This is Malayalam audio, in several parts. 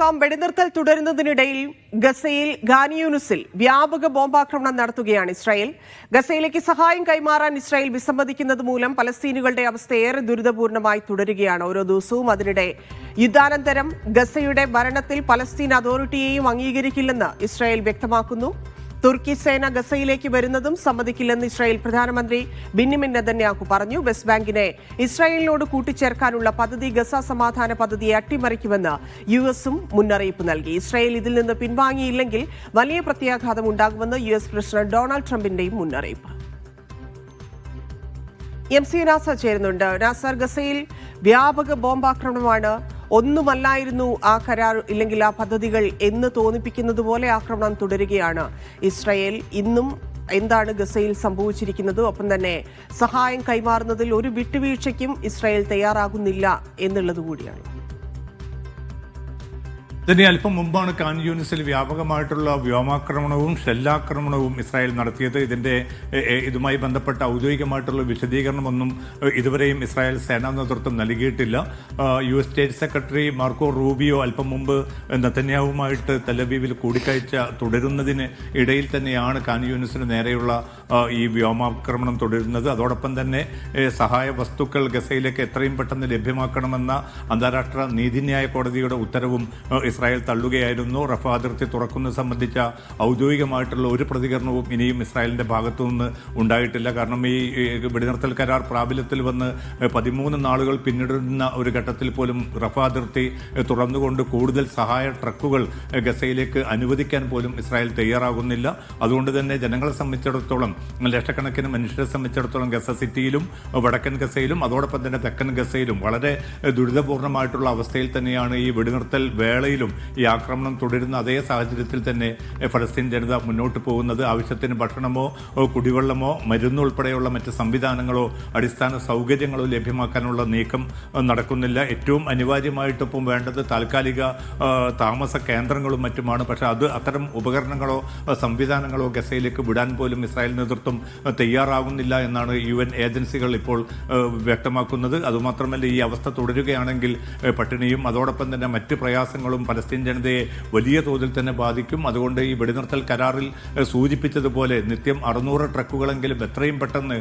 നോക്കാം. വെടിനിർത്തൽ തുടരുന്നതിനിടയിൽ ഗസയിൽ ഖാൻ യൂനിസിൽ വ്യാപക ബോംബാക്രമണം നടത്തുകയാണ് ഇസ്രായേൽ. ഗസയിലേക്ക് സഹായം കൈമാറാൻ ഇസ്രായേൽ വിസമ്മതിക്കുന്നത് മൂലം പലസ്തീനുകളുടെ അവസ്ഥ ഏറെ ദുരിതപൂർണമായി തുടരുകയാണ് ഓരോ ദിവസവും. അതിനിടെ യുദ്ധാനന്തരം ഗസയുടെ ഭരണത്തിൽ പലസ്തീൻ അതോറിറ്റിയെയും അംഗീകരിക്കില്ലെന്ന് ഇസ്രായേൽ വ്യക്തമാക്കുന്നു. തുർക്കി സേന ഗസയിലേക്ക് വരുന്നതും സമ്മതിക്കില്ലെന്ന് ഇസ്രായേൽ പ്രധാനമന്ത്രി ബെന്യാമിൻ നെതന്യാഹു പറഞ്ഞു. വെസ്റ്റ് ബാങ്കിനെ ഇസ്രായേലിനോട് കൂട്ടിച്ചേർക്കാനുള്ള പദ്ധതി ഗസ സമാധാന പദ്ധതിയെ അട്ടിമറിക്കുമെന്ന് യുഎസും മുന്നറിയിപ്പ് നൽകി. ഇസ്രായേൽ ഇതിൽ നിന്ന് പിൻവാങ്ങിയില്ലെങ്കിൽ വലിയ പ്രത്യാഘാതം ഉണ്ടാകുമെന്ന് യുഎസ് പ്രസിഡന്റ് ഡൊണാൾഡ് ട്രംപിന്റെയും മുന്നറിയിപ്പ്. MC നാസർ ചേരുന്നുണ്ട്. നാസർ, ഗസയിൽ വ്യാപക ബോംബാക്രമണമാണ്. ഒന്നുമല്ലായിരുന്നു ആ കരാർ ഇല്ലെങ്കിൽ ആ പദ്ധതികൾ എന്ന് തോന്നിപ്പിക്കുന്നത് പോലെ ആക്രമണം തുടരുകയാണ് ഇസ്രായേൽ. ഇന്നും എന്താണ് ഗസയിൽ സംഭവിച്ചിരിക്കുന്നത്? ഒപ്പം തന്നെ സഹായം കൈമാറുന്നതിൽ ഒരു വിട്ടുവീഴ്ചയ്ക്കും ഇസ്രായേൽ തയ്യാറാകുന്നില്ല എന്നുള്ളത് കൂടിയാണ്. ഇതിന് അല്പം മുമ്പാണ് ഖാൻ യൂനിസിൽ വ്യാപകമായിട്ടുള്ള വ്യോമാക്രമണവും ഷെല്ലാക്രമണവും ഇസ്രായേൽ നടത്തിയത്. ഇതുമായി ബന്ധപ്പെട്ട ഔദ്യോഗികമായിട്ടുള്ള വിശദീകരണമൊന്നും ഇതുവരെയും ഇസ്രായേൽ സേനാ നേതൃത്വം നൽകിയിട്ടില്ല. US state secretary Marco Rubio അല്പം മുമ്പ് നെതന്യാഹുവുമായിട്ട് തെലവീവിൽ കൂടിക്കാഴ്ച തുടരുന്നതിന് ഇടയിൽ തന്നെയാണ് ഖാൻ യൂനിസിന് നേരെയുള്ള ഈ വ്യോമാക്രമണം തുടരുന്നത്. അതോടൊപ്പം തന്നെ സഹായ വസ്തുക്കൾ ഗസയിലേക്ക് എത്രയും പെട്ടെന്ന് ലഭ്യമാക്കണമെന്ന അന്താരാഷ്ട്ര നീതിന്യായ കോടതിയുടെ ഉത്തരവും ഇസ്രായേൽ തള്ളുകയായിരുന്നു. റഫ അതിർത്തി തുറക്കുന്നത് സംബന്ധിച്ച ഔദ്യോഗികമായിട്ടുള്ള ഒരു പ്രതികരണവും ഇനിയും ഇസ്രായേലിന്റെ ഭാഗത്തു നിന്ന് ഉണ്ടായിട്ടില്ല. കാരണം ഈ വെടിനിർത്തൽ കരാർ പ്രാബല്യത്തിൽ വന്ന് 13 നാളുകൾ പിന്നിടുന്ന ഒരു ഘട്ടത്തിൽ പോലും റഫ അതിർത്തി തുറന്നുകൊണ്ട് കൂടുതൽ സഹായ ട്രക്കുകൾ ഗസയിലേക്ക് അനുവദിക്കാൻ പോലും ഇസ്രായേൽ തയ്യാറാകുന്നില്ല. അതുകൊണ്ട് തന്നെ ജനങ്ങളെ സംബന്ധിച്ചിടത്തോളം, ലക്ഷക്കണക്കിന് മനുഷ്യരെ സംബന്ധിച്ചിടത്തോളം ഗസ സിറ്റിയിലും വടക്കൻ ഗസയിലും അതോടൊപ്പം തന്നെ തെക്കൻ ഗസയിലും വളരെ ദുരിതപൂർണമായിട്ടുള്ള അവസ്ഥയിൽ തന്നെയാണ് ഈ വെടിനിർത്തൽ വേളയിലും ഈ ആക്രമണം തുടരുന്ന അതേ സാഹചര്യത്തിൽ തന്നെ ഫലസ്തീൻ ജനത മുന്നോട്ട് പോകുന്നത്. ആവശ്യത്തിന് ഭക്ഷണമോ കുടിവെള്ളമോ മരുന്നുൾപ്പെടെയുള്ള മറ്റ് സംവിധാനങ്ങളോ അടിസ്ഥാന സൗകര്യങ്ങളോ ലഭ്യമാക്കാനുള്ള നീക്കം നടക്കുന്നില്ല. ഏറ്റവും അനിവാര്യമായിട്ടിപ്പം വേണ്ടത് താൽക്കാലിക താമസ കേന്ദ്രങ്ങളും മറ്റുമാണ്. പക്ഷെ അത്തരം ഉപകരണങ്ങളോ സംവിധാനങ്ങളോ ഗസയിലേക്ക് വിടാൻ പോലും ഇസ്രായേൽ നേതൃത്വം തയ്യാറാകുന്നില്ല എന്നാണ് UN ഏജൻസികൾ ഇപ്പോൾ വ്യക്തമാക്കുന്നത്. അതുമാത്രമല്ല, ഈ അവസ്ഥ തുടരുകയാണെങ്കിൽ പട്ടിണിയും അതോടൊപ്പം തന്നെ മറ്റ് പ്രയാസങ്ങളും പലസ്തീൻ ജനതയെ വലിയ തോതിൽ തന്നെ ബാധിക്കും. അതുകൊണ്ട് ഈ വെടിനിർത്തൽ കരാറിൽ സൂചിപ്പിച്ചതുപോലെ നിത്യം 600 ട്രക്കുകളെങ്കിലും എത്രയും പെട്ടെന്ന്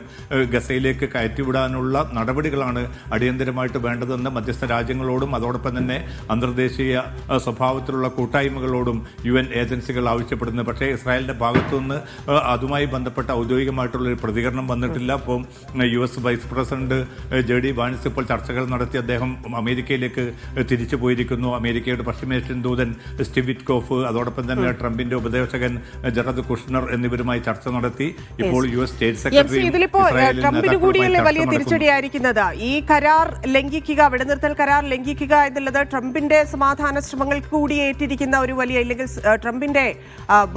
ഗസയിലേക്ക് കയറ്റിവിടാനുള്ള നടപടികളാണ് അടിയന്തരമായിട്ട് വേണ്ടതെന്ന് മധ്യസ്ഥ രാജ്യങ്ങളോടും അതോടൊപ്പം തന്നെ അന്തർദേശീയ സ്വഭാവത്തിലുള്ള കൂട്ടായ്മകളോടും UN ഏജൻസികൾ ആവശ്യപ്പെടുന്നു. പക്ഷേ ഇസ്രായേലിന്റെ ഭാഗത്തുനിന്ന് അതുമായി ബന്ധപ്പെട്ട ഔദ്യോഗികമായിട്ടുള്ള ഒരു പ്രതികരണം വന്നിട്ടില്ല. അപ്പം US vice president JD Vance ഇപ്പോൾ ചർച്ചകൾ നടത്തി അദ്ദേഹം അമേരിക്കയിലേക്ക് തിരിച്ചു പോയിരിക്കുന്നു. അമേരിക്കയുടെ പശ്ചിമേഷ്യൻ ദൂതൻ സ്റ്റീവ് വിറ്റ്കോഫ് അതോടൊപ്പം തന്നെ ട്രംപിന്റെ ഉപദേശകൻ ജെറഡ് കുഷ്നർ എന്നിവരുമായി ചർച്ച നടത്തി. ഇപ്പോൾ US സ്റ്റേറ്റ് സെക്രട്ടറി ട്രംപിന് കൂടിയല്ലേ വലിയ തിരിച്ചടിയായിരിക്കുന്നത്. ഈ കരാർ ലംഘിക്കുക, വെടിനിർത്തൽ കരാർ ലംഘിക്കുക എന്നുള്ളത് ട്രംപിന്റെ സമാധാന ശ്രമങ്ങൾക്ക് കൂടി ഏറ്റിരിക്കുന്ന ഒരു വലിയ, ഇല്ലെങ്കിൽ ട്രംപിന്റെ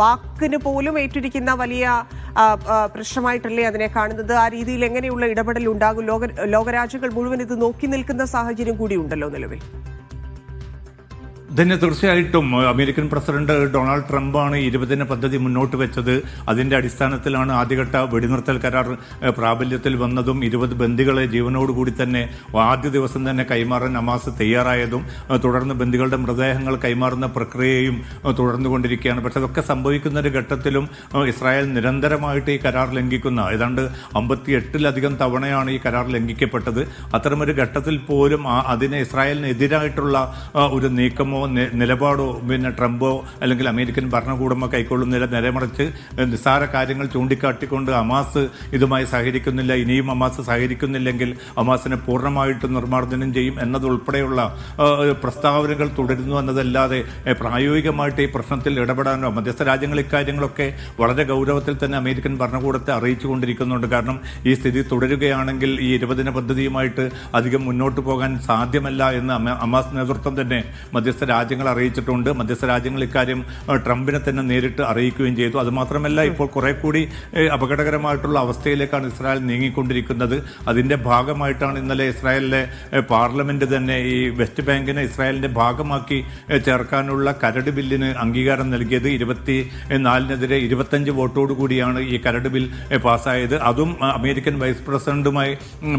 വാക്കിന് പോലും ഏറ്റിരിക്കുന്ന വലിയ പ്രശ്നമായിട്ടല്ലേ അതിനെ കാണുന്നത്? ആ രീതിയിൽ എങ്ങനെയുള്ള ഇടപെടൽ ഉണ്ടാകും? ലോകരാജ്യങ്ങൾ മുഴുവൻ ഇത് നോക്കി നിൽക്കുന്ന സാഹചര്യം കൂടി ഉണ്ടല്ലോ നിലവിൽ. തന്നെ തീർച്ചയായിട്ടും അമേരിക്കൻ പ്രസിഡന്റ് ഡൊണാൾഡ് ട്രംപാണ് 20 പദ്ധതി മുന്നോട്ട് വെച്ചത്. അതിന്റെ അടിസ്ഥാനത്തിലാണ് ആദ്യഘട്ട വെടിനിർത്തൽ കരാർ പ്രാബല്യത്തിൽ വന്നതും 20 ബന്ദികളെ ജീവനോടുകൂടി തന്നെ ആദ്യ ദിവസം തന്നെ കൈമാറാൻ ഹമാസ് തയ്യാറായതും തുടർന്ന് ബന്ദികളുടെ മൃതദേഹങ്ങൾ കൈമാറുന്ന പ്രക്രിയയും തുടർന്നുകൊണ്ടിരിക്കുകയാണ്. പക്ഷെ അതൊക്കെ സംഭവിക്കുന്ന ഒരു ഘട്ടത്തിലും ഇസ്രായേൽ നിരന്തരമായിട്ട് ഈ കരാർ ലംഘിക്കുന്ന ഏതാണ്ട് 58ലധികം തവണയാണ് ഈ കരാർ ലംഘിക്കപ്പെട്ടത്. അത്തരമൊരു ഘട്ടത്തിൽ പോലും അതിന് ഇസ്രായേലിനെതിരായിട്ടുള്ള ഒരു നീക്കമോ നിലപാടോ ട്രംപോ അല്ലെങ്കിൽ അമേരിക്കൻ ഭരണകൂടമോ കൈക്കൊള്ളുന്നില്ല. നേരെമറിച്ച് നിസ്സാര കാര്യങ്ങൾ ചൂണ്ടിക്കാട്ടിക്കൊണ്ട് ഹമാസ് ഇതുമായി സഹകരിക്കുന്നില്ല, ഇനിയും ഹമാസ് സഹകരിക്കുന്നില്ലെങ്കിൽ ഹമാസിനെ പൂർണ്ണമായിട്ട് നിർമ്മാർജ്ജനം ചെയ്യും എന്നതുൾപ്പെടെയുള്ള പ്രസ്താവനകൾ തുടരുന്നു എന്നതല്ലാതെ പ്രായോഗികമായിട്ട് ഈ പ്രശ്നത്തിൽ ഇടപെടാനോ മധ്യസ്ഥ രാജ്യങ്ങൾ ഇക്കാര്യങ്ങളൊക്കെ വളരെ ഗൗരവത്തിൽ തന്നെ അമേരിക്കൻ ഭരണകൂടത്തെ അറിയിച്ചുകൊണ്ടിരിക്കുന്നുണ്ട്. കാരണം ഈ സ്ഥിതി തുടരുകയാണെങ്കിൽ ഈ 20 പദ്ധതിയുമായിട്ട് അധികം മുന്നോട്ട് പോകാൻ സാധ്യമല്ല എന്ന് ഹമാസ് നേതൃത്വം തന്നെ മധ്യസ്ഥ രാജ്യങ്ങൾ അറിയിച്ചിട്ടുണ്ട്. മധ്യസ്ഥ രാജ്യങ്ങൾ ഇക്കാര്യം ട്രംപിനെ തന്നെ നേരിട്ട് അറിയിക്കുകയും ചെയ്തു. അതുമാത്രമല്ല, ഇപ്പോൾ കുറെ കൂടി അപകടകരമായിട്ടുള്ള അവസ്ഥയിലേക്കാണ് ഇസ്രായേൽ നീങ്ങിക്കൊണ്ടിരിക്കുന്നത്. അതിന്റെ ഭാഗമായിട്ടാണ് ഇന്നലെ ഇസ്രായേലിലെ പാർലമെന്റ് തന്നെ ഈ വെസ്റ്റ് ബാങ്കിനെ ഇസ്രായേലിന്റെ ഭാഗമാക്കി ചേർക്കാനുള്ള കരട് ബില്ലിന് അംഗീകാരം നൽകിയത്. 24-നെതിരെ 25 വോട്ടോടുകൂടിയാണ് ഈ കരട് ബിൽ പാസ്സായത്. അതും അമേരിക്കൻ വൈസ്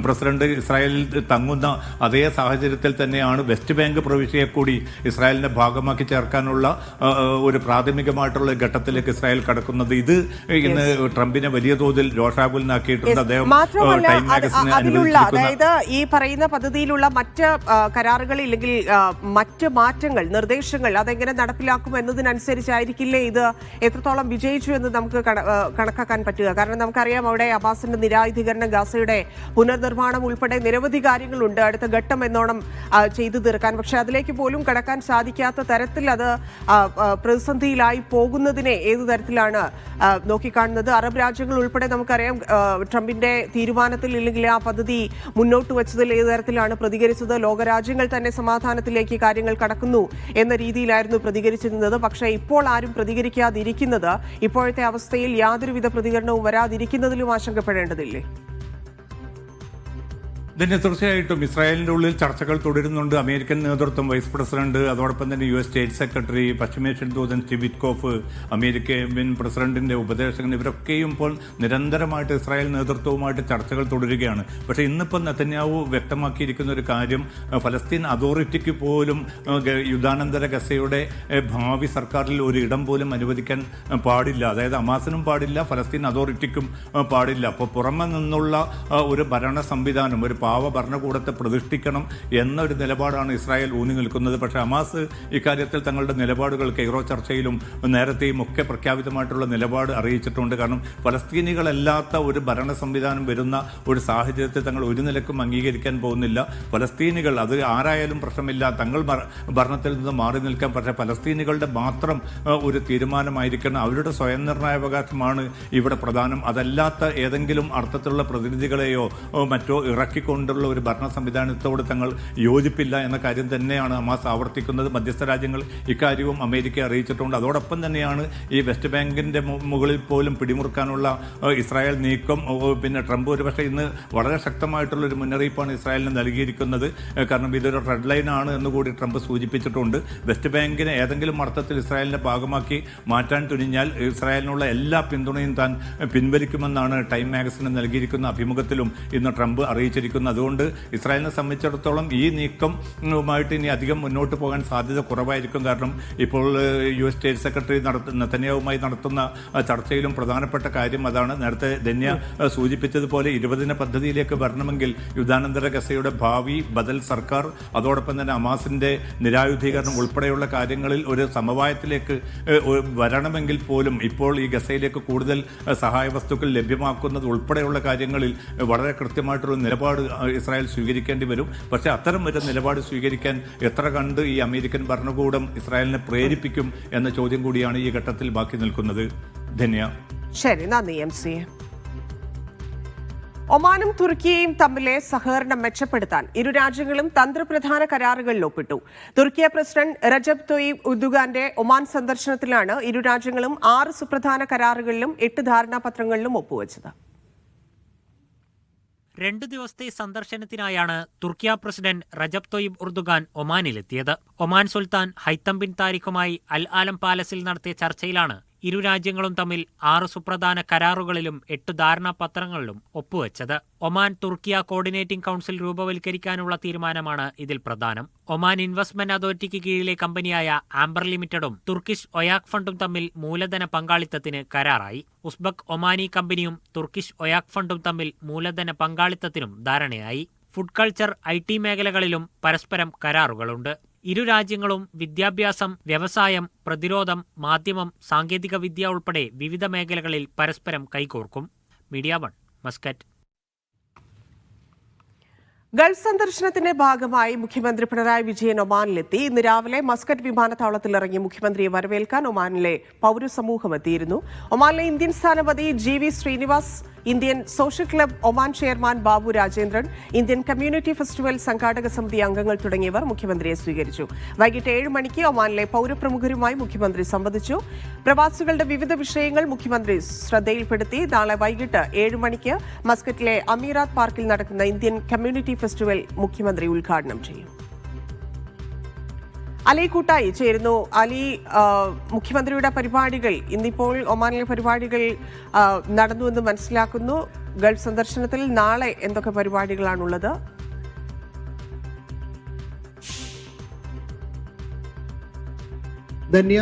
പ്രസിഡന്റ് ഇസ്രായേലിൽ തങ്ങുന്ന അതേ സാഹചര്യത്തിൽ തന്നെയാണ് വെസ്റ്റ് ബാങ്ക് പ്രവിശ്യയെ കൂടി ഇസ്രായേൽ ഇസ്രായേലിനെ ഭാഗമാക്കി ചേർക്കാനുള്ള ഒരു പ്രാഥമികമായിട്ടുള്ള ഘട്ടത്തിലേക്ക് ഇസ്രായേൽ കടക്കുന്നത് ഇത് ഇന്ന് ട്രംപിനെ വലിയ തോതിൽ രോഷാകുലനാക്കിയിട്ടുണ്ട്. അദ്ദേഹം ടൈം മാഗസിന് അതായത് ഈ പറയുന്ന പദ്ധതിയിലുള്ള മറ്റ് കരാറുകൾ ഇല്ലെങ്കിൽ മറ്റ് മാറ്റങ്ങൾ നിർദ്ദേശങ്ങൾ അതെങ്ങനെ നടപ്പിലാക്കും എന്നതിനനുസരിച്ചായിരിക്കില്ലേ ഇത് എത്രത്തോളം വിജയിച്ചു എന്ന് നമുക്ക് കണക്കാക്കാൻ പറ്റുക. കാരണം നമുക്കറിയാം അവിടെ അബ്ബാസിന്റെ നിരായുധീകരണം, ഗാസയുടെ പുനർനിർമ്മാണം ഉൾപ്പെടെ നിരവധി കാര്യങ്ങളുണ്ട് അടുത്ത ഘട്ടം എന്നോണം ചെയ്തു തീർക്കാൻ. പക്ഷെ അതിലേക്ക് പോലും കടക്കാൻ സാധിക്കാത്ത തരത്തിൽ അത് പ്രതിസന്ധിയിലായി പോകുന്നതിനെ ഏതു തരത്തിലാണ് നോക്കിക്കാണുന്നത്? അറബ് രാജ്യങ്ങൾ ഉൾപ്പെടെ നമുക്കറിയാം ട്രംപിന്റെ തീരുമാനത്തിൽ ഇല്ലെങ്കിൽ ആ പദ്ധതി മുന്നോട്ട് വെച്ചതിൽ ഏതു തരത്തിലാണ് പ്രതികരിച്ചത്. ലോകരാജ്യങ്ങൾ തന്നെ സമാധാനത്തിലേക്ക് കാര്യങ്ങൾ കടക്കുന്നു എന്ന രീതിയിലായിരുന്നു പ്രതികരിച്ചിരുന്നത്. പക്ഷേ ഇപ്പോൾ ആരും പ്രതികരിക്കാതിരിക്കുന്നത് ഇപ്പോഴത്തെ അവസ്ഥയിൽ യാതൊരുവിധ പ്രതികരണവും വരാതിരിക്കുന്നതിലും ആശങ്കപ്പെടേണ്ടതില്ലേ? ഇതിന് തീർച്ചയായിട്ടും ഇസ്രായേലിന്റെ ഉള്ളിൽ ചർച്ചകൾ തുടരുന്നുണ്ട്. അമേരിക്കൻ നേതൃത്വം, വൈസ് പ്രസിഡന്റ്, അതോടൊപ്പം തന്നെ US സ്റ്റേറ്റ് സെക്രട്ടറി, പശ്ചിമേഷ്യൻ ദൂതൻ സ്റ്റീവ് വിറ്റ്കോഫ്, അമേരിക്കൻ പ്രസിഡന്റിന്റെ ഉപദേശകൻ, ഇവരൊക്കെയും ഇപ്പോൾ നിരന്തരമായിട്ട് ഇസ്രായേൽ നേതൃത്വവുമായിട്ട് ചർച്ചകൾ തുടരുകയാണ്. പക്ഷേ ഇന്നിപ്പോൾ നെതന്യാഹു വ്യക്തമാക്കിയിരിക്കുന്ന ഒരു കാര്യം, ഫലസ്തീൻ അതോറിറ്റിക്ക് പോലും യുദ്ധാനന്തര ഗസയുടെ ഭാവി സർക്കാരിൽ ഒരു ഇടം പോലും അനുവദിക്കാൻ പാടില്ല. അതായത് ഹമാസിനും പാടില്ല, ഫലസ്തീൻ അതോറിറ്റിക്കും പാടില്ല. അപ്പോൾ പുറമെ നിന്നുള്ള ഒരു ഭരണ സംവിധാനം, ഒരു പാവ ഭരണകൂടത്തെ പ്രതിഷ്ഠിക്കണം എന്നൊരു നിലപാടാണ് ഇസ്രായേൽ ഊന്നി നിൽക്കുന്നത്. പക്ഷേ ഹമാസ് ഇക്കാര്യത്തിൽ തങ്ങളുടെ നിലപാടുകൾ കെയ്റോ ചർച്ചയിലും നേരത്തെയും ഒക്കെ പ്രഖ്യാപിതമായിട്ടുള്ള നിലപാട് അറിയിച്ചിട്ടുണ്ട്. കാരണം ഫലസ്തീനികളല്ലാത്ത ഒരു ഭരണ സംവിധാനം വരുന്ന ഒരു സാഹചര്യത്തെ തങ്ങൾ ഒരു നിലക്കും അംഗീകരിക്കാൻ പോകുന്നില്ല. ഫലസ്തീനികൾ, അത് ആരായാലും പ്രശ്നമില്ല, തങ്ങൾ ഭരണത്തിൽ നിന്ന് മാറി നിൽക്കാൻ, പക്ഷേ ഫലസ്തീനികളുടെ മാത്രം ഒരു തീരുമാനമായിരിക്കണം, അവരുടെ സ്വയം നിർണയാവകാശമാണ് ഇവിടെ പ്രധാനം. അതല്ലാത്ത ഏതെങ്കിലും അർത്ഥത്തിലുള്ള പ്രതിനിധികളെയോ മറ്റോ ഇറക്കിക്കൊണ്ടുള്ള ഒരു ഭരണ സംവിധാനത്തോട് തങ്ങൾ യോജിപ്പില്ല എന്ന കാര്യം തന്നെയാണ് ഹമാസ് ആവർത്തിക്കുന്നത്. മധ്യസ്ഥ രാജ്യങ്ങൾ ഇക്കാര്യവും അമേരിക്കയെ അറിയിച്ചിട്ടുണ്ട്. അതോടൊപ്പം തന്നെയാണ് ഈ വെസ്റ്റ് ബാങ്കിന്റെ മുകളിൽ പോലും പിടിമുറുക്കാനുള്ള ഇസ്രായേൽ നീക്കം. പിന്നെ ട്രംപ് ഒരുപക്ഷെ ഇന്ന് വളരെ ശക്തമായിട്ടുള്ള ഒരു മുന്നറിയിപ്പാണ് ഇസ്രായേലിന് നൽകിയിരിക്കുന്നത്. കാരണം ഇതൊരു റെഡ് ലൈൻ ആണ് എന്നുകൂടി ട്രംപ് സൂചിപ്പിച്ചിട്ടുണ്ട്. വെസ്റ്റ് ബാങ്കിനെ ഏതെങ്കിലും അർത്ഥത്തിൽ ഇസ്രായേലിന്റെ ഭാഗമാക്കി മാറ്റാൻ തുനിഞ്ഞാൽ ഇസ്രായേലിനുള്ള എല്ലാ പിന്തുണയും താൻ പിൻവലിക്കുമെന്നാണ് ടൈം മാഗസിന് നൽകിയിരിക്കുന്ന അഭിമുഖത്തിലും ഇന്ന് ട്രംപ് അറിയിച്ചിരിക്കുന്നത്. അതുകൊണ്ട് ഇസ്രായേലിനെ സംബന്ധിച്ചിടത്തോളം ഈ നീക്കവുമായിട്ട് ഇനി അധികം മുന്നോട്ട് പോകാൻ സാധ്യത കുറവായിരിക്കും. കാരണം ഇപ്പോൾ US സ്റ്റേറ്റ് സെക്രട്ടറി നെതന്യാഹുവുമായി നടത്തുന്ന ചർച്ചയിലും പ്രധാനപ്പെട്ട കാര്യം അതാണ്. നേരത്തെ ധന്യ സൂചിപ്പിച്ചതുപോലെ 20 പദ്ധതിയിലേക്ക് വരണമെങ്കിൽ യുദ്ധാനന്തര ഗസയുടെ ഭാവി, ബദൽ സർക്കാർ, അതോടൊപ്പം തന്നെ ഹമാസിന്റെ നിരായുധീകരണം ഉൾപ്പെടെയുള്ള കാര്യങ്ങളിൽ ഒരു സമവായത്തിലേക്ക് വരണമെങ്കിൽ പോലും ഇപ്പോൾ ഈ ഗസയിലേക്ക് കൂടുതൽ സഹായ വസ്തുക്കൾ ലഭ്യമാക്കുന്നത് ഉൾപ്പെടെയുള്ള കാര്യങ്ങളിൽ വളരെ കൃത്യമായിട്ടുള്ള നിലപാട് ഇസ്രായേൽ സ്വീകരിക്കേണ്ടി വരും. പക്ഷേ അത്തരം ഒരു നിലപാട് സ്വീകരിക്കാൻ എത്ര കണ്ട് ഈ അമേരിക്കൻ ഭരണകൂടം ഇസ്രായേലിനെ പ്രേരിപ്പിക്കും എന്ന ചോദ്യം കൂടിയാണ് ഈ ഘട്ടത്തിൽ ബാക്കി നിൽക്കുന്നത്. ധന്യ. ശരി, നന്ദി MC. ഒമാനും തുർക്കിയയും തമ്മിലെ സഹകരണം മെച്ചപ്പെടുത്താൻ ഇരു രാജ്യങ്ങളും തന്ത്രപ്രധാന കരാറുകളിൽ ഒപ്പിട്ടു. Turkiye president Recep Tayyip ഉർദുഗാന്റെ Oman സന്ദർശനത്തിലാണ് ഇരു രാജ്യങ്ങളും 6 സുപ്രധാന കരാറുകളിലും 8 ധാരണാപത്രങ്ങളിലും ഒപ്പുവെച്ചത്. 2 ദിവസത്തെ സന്ദർശനത്തിനായാണ് തുർക്കിയ പ്രസിഡന്റ് റജബ് തൊയ്യിബ് ഉർദുഗാൻ ഒമാനിലെത്തിയത്. ഒമാൻ സുൽത്താൻ ഹൈത്തം ബിൻ താരിഖുമായി അൽ ആലം പാലസിൽ നടത്തിയ ചർച്ചയിലാണ് ഇരു രാജ്യങ്ങളും തമ്മിൽ 6 സുപ്രധാന കരാറുകളിലും 8 ധാരണാപത്രങ്ങളിലും ഒപ്പുവെച്ചത്. ഒമാൻ തുർക്കിയ കോർഡിനേറ്റിംഗ് കൌൺസിൽ രൂപവൽക്കരിക്കാനുള്ള തീരുമാനമാണ് ഇതിൽ പ്രധാനം. ഒമാൻ ഇൻവെസ്റ്റ്മെന്റ് അതോറിറ്റിക്ക് കീഴിലെ കമ്പനിയായ ആംബർ ലിമിറ്റഡും തുർക്കിഷ് ഒയാക് ഫണ്ടും തമ്മിൽ മൂലധന പങ്കാളിത്തത്തിന് കരാറായി. ഉസ്ബക്ക് ഒമാനി കമ്പനിയും തുർക്കിഷ് ഒയാക് ഫണ്ടും തമ്മിൽ മൂലധന പങ്കാളിത്തത്തിനും ധാരണയായി. ഫുഡ് കൾച്ചർ, IT മേഖലകളിലും പരസ്പരം കരാറുകളുണ്ട്. ഇരു രാജ്യങ്ങളും വിദ്യാഭ്യാസം, വ്യവസായം, പ്രതിരോധം, മാധ്യമം, സാങ്കേതിക വിദ്യ ഉൾപ്പെടെ വിവിധ മേഖലകളിൽ പരസ്പരം കൈകോർക്കും. Media 1, Muscat. ഗൾഫ് സന്ദർശനത്തിന്റെ ഭാഗമായി മുഖ്യമന്ത്രി പിണറായി വിജയൻ ഒമാനിലെത്തി. ഇന്ന് രാവിലെ മസ്കറ്റ് വിമാനത്താവളത്തിൽ ഇറങ്ങിയ മുഖ്യമന്ത്രിയെ വരവേൽക്കാൻ ഒമാനിലെ പൗരസമൂഹം എത്തിയിരുന്നു. ഒമാനിലെ ഇന്ത്യൻ സ്ഥാനപതി GV Srinivas, Indian social club Oman chairman Babu Rajendran, Indian community festival സംഘാടക സമിതി അംഗങ്ങൾ തുടങ്ങിയവർ മുഖ്യമന്ത്രിയെ സ്വീകരിച്ചു. വൈകിട്ട് 7 മണിക്ക് ഒമാനിലെ പൗരപ്രമുഖരുമായി മുഖ്യമന്ത്രി സംവദിച്ചു. പ്രവാസികളുടെ വിവിധ വിഷയങ്ങൾ മുഖ്യമന്ത്രി ശ്രദ്ധയിൽപ്പെടുത്തി. നാളെ വൈകിട്ട് 7 മണിക്ക് മസ്കറ്റിലെ അമീറാത്ത് പാർക്കിൽ നടക്കുന്ന ഇന്ത്യൻ കമ്മ്യൂണിറ്റി ഫെസ്റ്റിവൽ മുഖ്യമന്ത്രി ഉദ്ഘാടനം ചെയ്യും. അലി കൂട്ടായി ചേരുന്നു. അലി, മുഖ്യമന്ത്രിയുടെ പരിപാടികൾ ഇന്നിപ്പോൾ ഒമാനിലെ പരിപാടികൾ നടന്നുവെന്ന് മനസ്സിലാക്കുന്നു. ഗൾഫ് സന്ദർശനത്തിൽ നാളെ എന്തൊക്കെ പരിപാടികളാണുള്ളത്? ധന്യ,